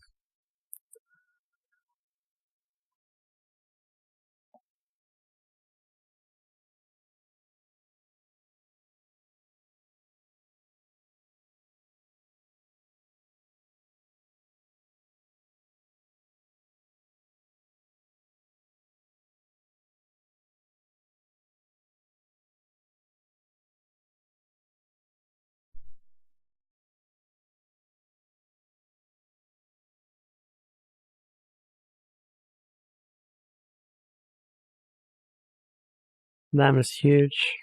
That was huge.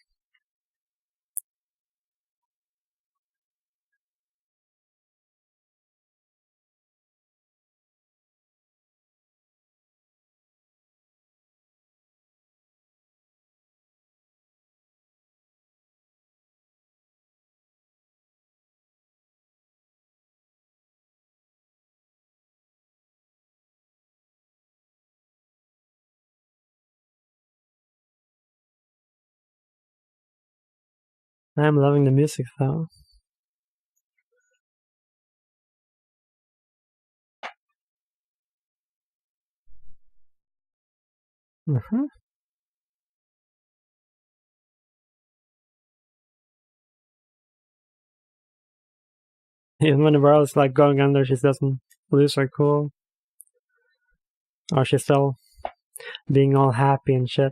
I'm loving the music though. Even when the world is like going under, she doesn't lose her cool. Or she's still being all happy and shit.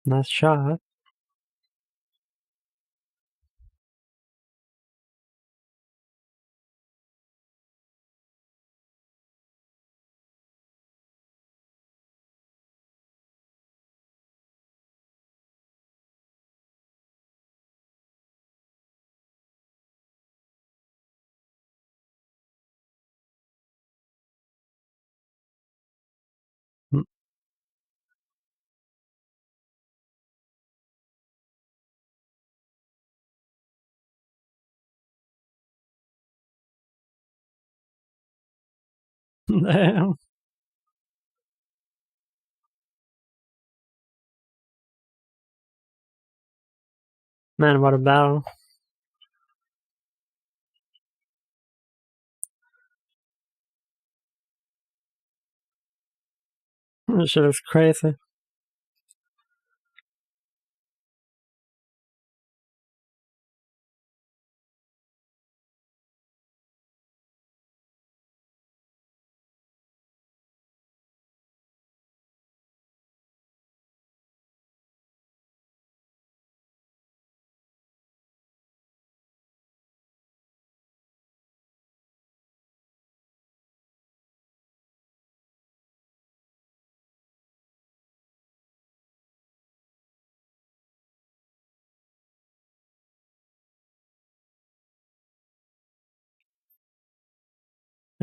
Nice shot. Damn. Man, what a battle. This shit is crazy.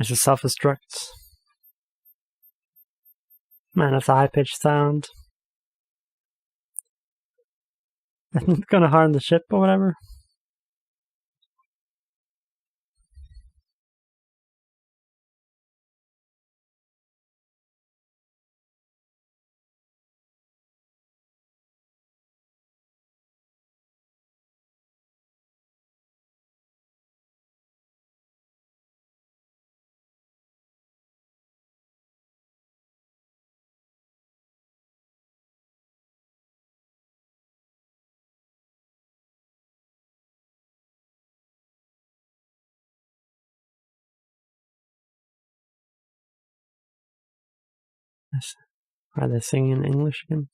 It's a self-destruct. Man, that's a high-pitched sound. It's gonna harm the ship or whatever. Are they singing in English again?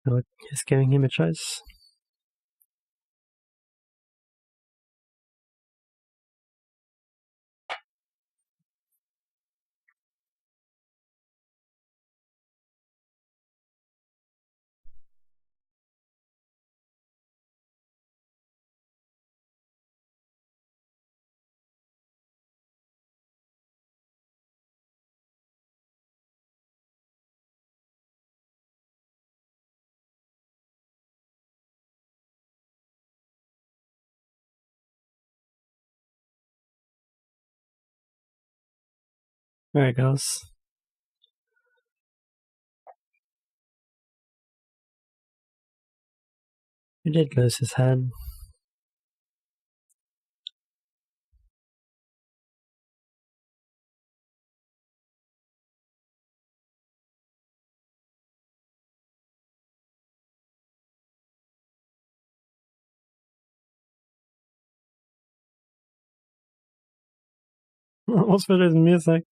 So it's giving him a choice. There it goes. He did lose his head. What's with his music?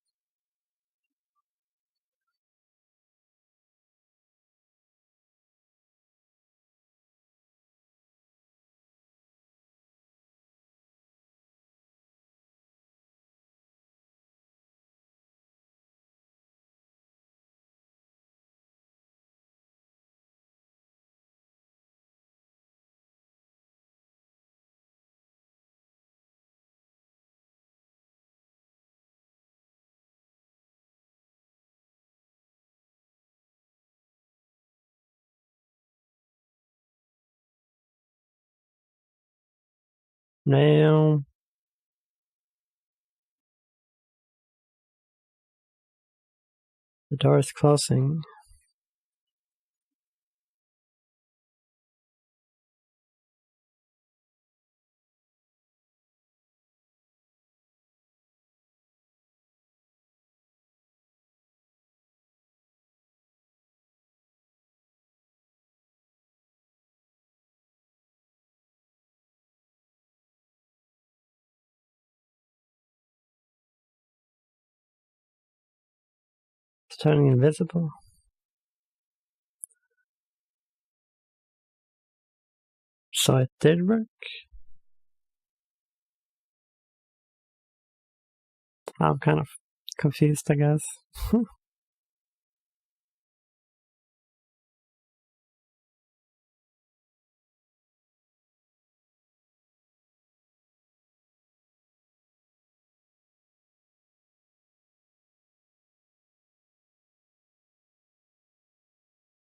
No. The door is closing. It's turning invisible. So it did work. I'm kind of confused, I guess.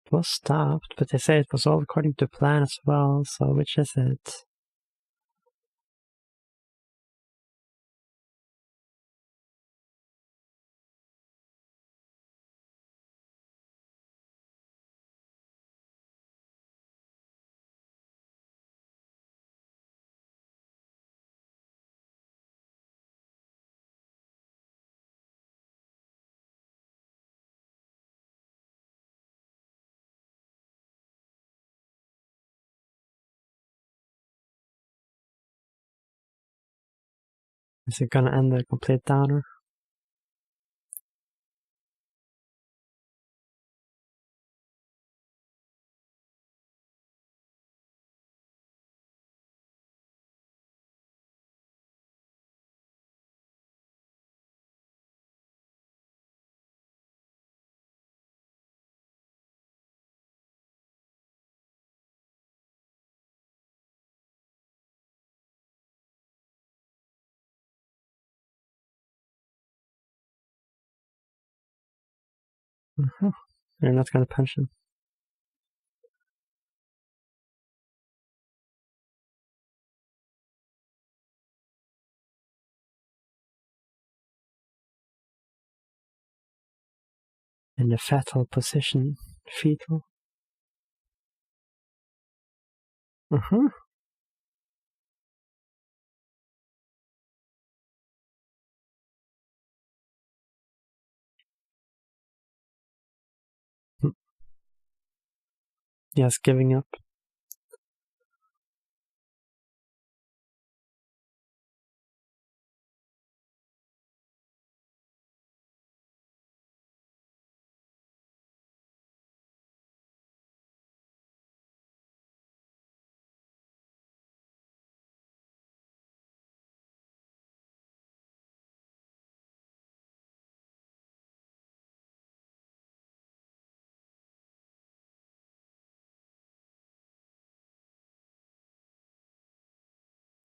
It was stopped, but they say it was all according to plan as well, so which is it? Is it gonna end a complete downer? You're not gonna punch him. In the fetal position. Fetal. Yes, giving up.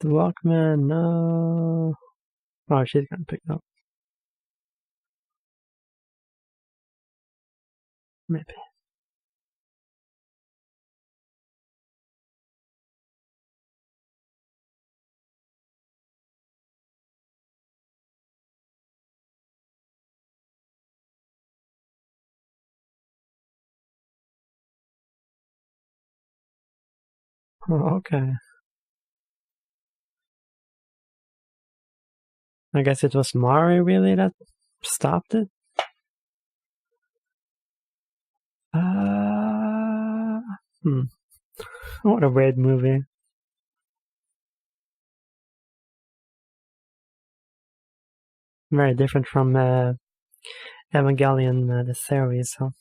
The Walkman, no. Oh, she's gonna pick it up. Maybe. Oh, okay. I guess it was Mari really that stopped it? What a weird movie. Very different from Evangelion, the series, so.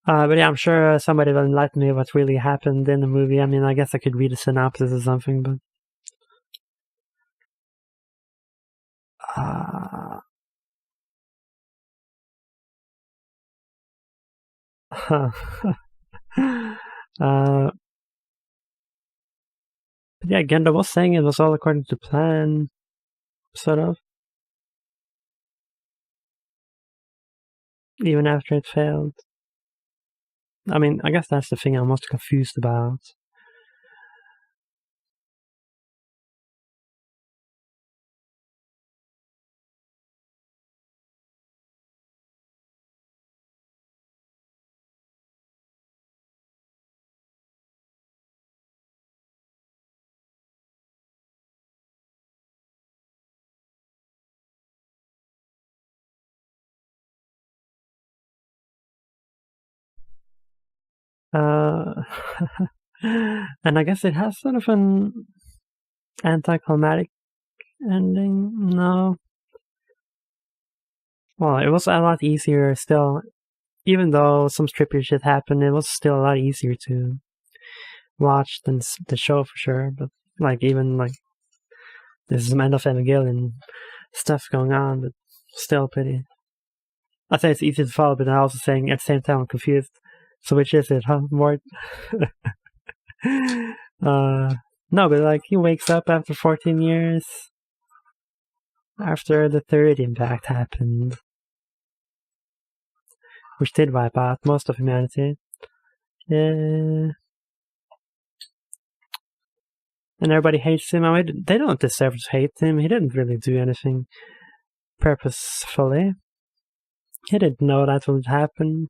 But yeah, I'm sure somebody will enlighten me what really happened in the movie. I mean, I guess I could read a synopsis or something, but... But yeah, Genda was saying it was all according to plan, sort of. Even after it failed. I mean, I guess that's the thing I'm most confused about. And I guess it has sort of an anticlimactic ending. No. Well, it was a lot easier still. Even though some trippy shit happened, it was still a lot easier to watch than the show for sure. But even there's some end of Evangelion stuff going on, but still pretty. I say it's easy to follow, but I'm also saying at the same time I'm confused. So which is it, huh, Mort? No, but he wakes up after 14 years. After the third impact happened. Which did wipe out most of humanity. Yeah. And everybody hates him. I mean, they don't deserve to hate him. He didn't really do anything purposefully. He didn't know that would happen.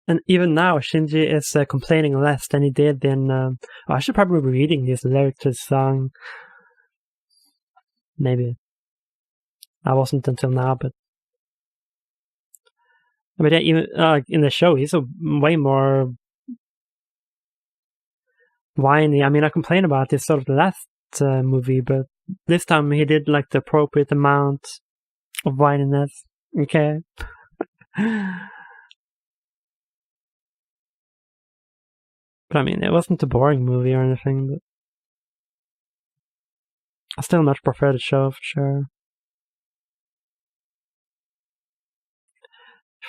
And even now, Shinji is complaining less than he did in... I should probably be reading these lyrics to the song. Maybe. I wasn't until now, but yeah, even in the show, he's a way more whiny. I mean, I complained about this sort of the last movie, but this time he did like the appropriate amount of whininess. Okay. But I mean, it wasn't a boring movie or anything, but I still much prefer the show for sure.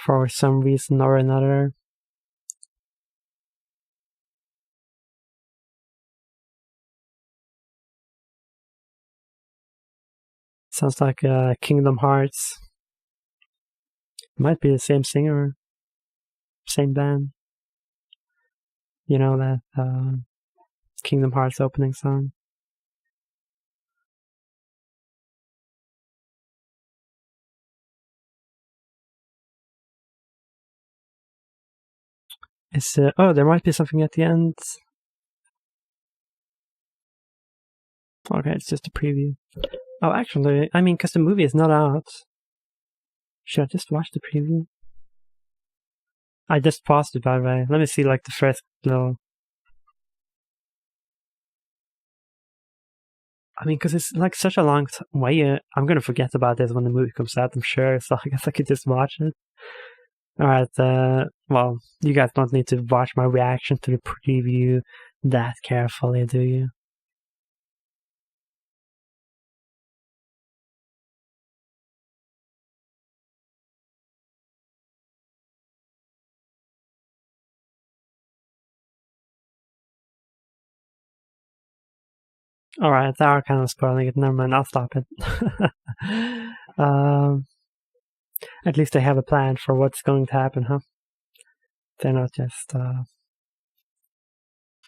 For some reason or another. Sounds like Kingdom Hearts. Might be the same singer, same band. You know that Kingdom Hearts opening song? It's there might be something at the end. Okay, it's just a preview. Oh, actually, I mean, because the movie is not out. Should I just watch the preview? I just paused it, by the way. Let me see, like, the first little... I mean, because it's, like, such a long way. I'm gonna forget about this when the movie comes out, I'm sure, so I guess I could just watch it. Alright, well, you guys don't need to watch my reaction to the preview that carefully, do you? Alright, they are kind of spoiling it. Never mind, I'll stop it. At least they have a plan for what's going to happen, huh? They're not just,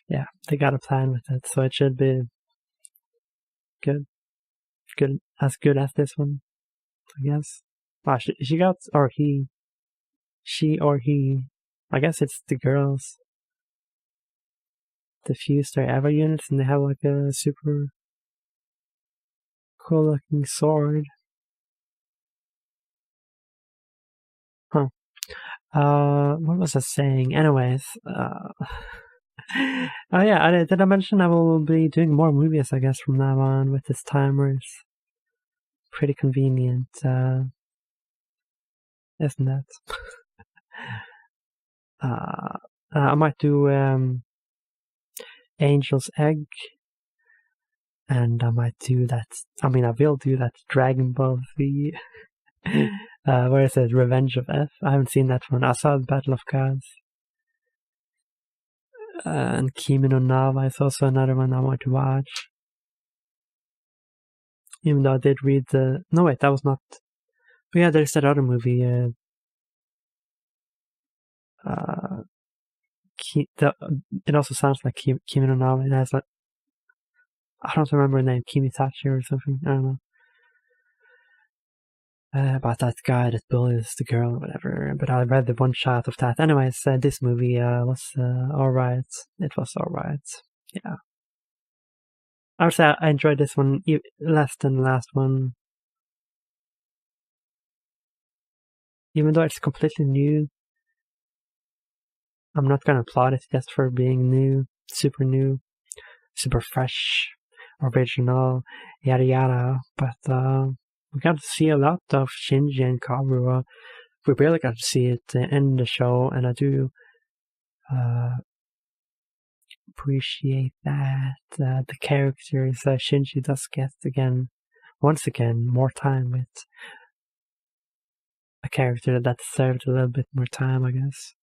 yeah, they got a plan with it, so it should be good. As good as this one, I guess. She got, or he. She or he. I guess it's the girls. They fused their EVA units and they have like a super cool looking sword. Huh. What was I saying? Anyways, oh yeah, did I mention I will be doing more movies, I guess, from now on with this timer? It's pretty convenient, isn't it? I might do Angel's Egg, and I might do that. I mean, I will do that Dragon Ball Z. Where it says Revenge of F. I haven't seen that one. I saw the Battle of Gods. And Kimi no Nawa is also another one I want to watch. Even though I did read the... No, wait, that was not... But yeah, there's that other movie. It also sounds like Kimi no Nawa. It has like... I don't remember her name. Kimitachi or something. I don't know. About that guy that bullies the girl or whatever, but I read the one shot of that. Anyways, this movie was alright. It was alright. Yeah. I would say I enjoyed this one less than the last one. Even though it's completely new, I'm not gonna applaud it just for being new, super fresh, original, yada yada, but we got to see a lot of Shinji and Kaguya. We barely got to see it in the show, and I do appreciate that the characters Shinji does get once again, more time with a character that deserved a little bit more time, I guess.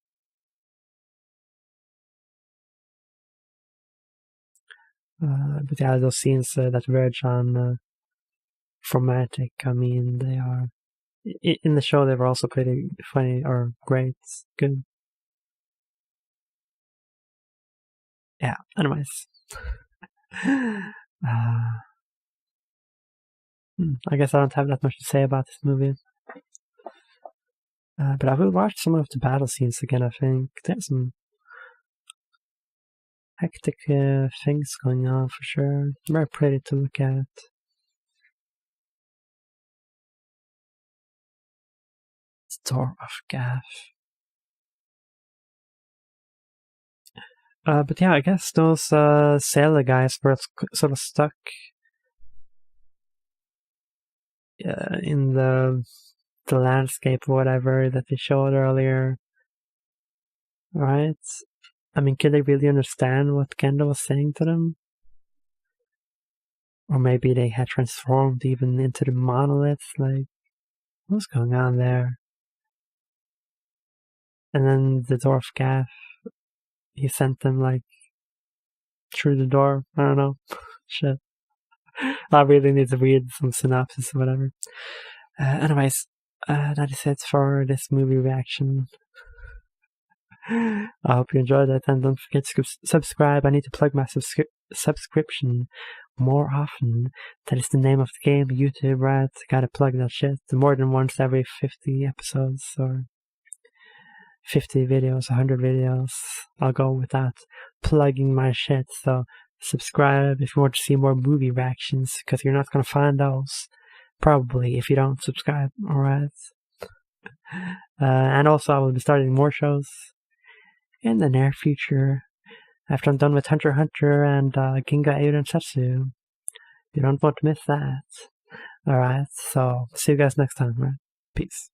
But yeah, those scenes that verge on romantic, I mean, they are... In the show, they were also pretty funny, or great, good. Yeah, anyways. I guess I don't have that much to say about this movie. But I will watch some of the battle scenes again, I think. There's some hectic things going on for sure. Very pretty to look at. Door of Gaff. But yeah, I guess those sailor guys were sort of stuck in the landscape or whatever that they showed earlier. Right? I mean, could they really understand what Gendo was saying to them? Or maybe they had transformed even into the monoliths, like, what's going on there? And then the Dwarf Gaff, he sent them, like, through the door. I don't know. Shit. I really need to read some synopsis or whatever. Anyways, that is it for this movie reaction. I hope you enjoyed it, and don't forget to subscribe. I need to plug my subscription more often. That is the name of the game, YouTube, right? Gotta plug that shit more than once every 50 episodes or 50 videos, 100 videos. I'll go with that, plugging my shit. So subscribe if you want to see more movie reactions, because you're not gonna find those probably if you don't subscribe. Alright. And also I will be starting more shows in the near future after I'm done with Hunter x Hunter and Ginga Eiren Setsu. You don't want to miss that. Alright, so see you guys next time, right? Peace.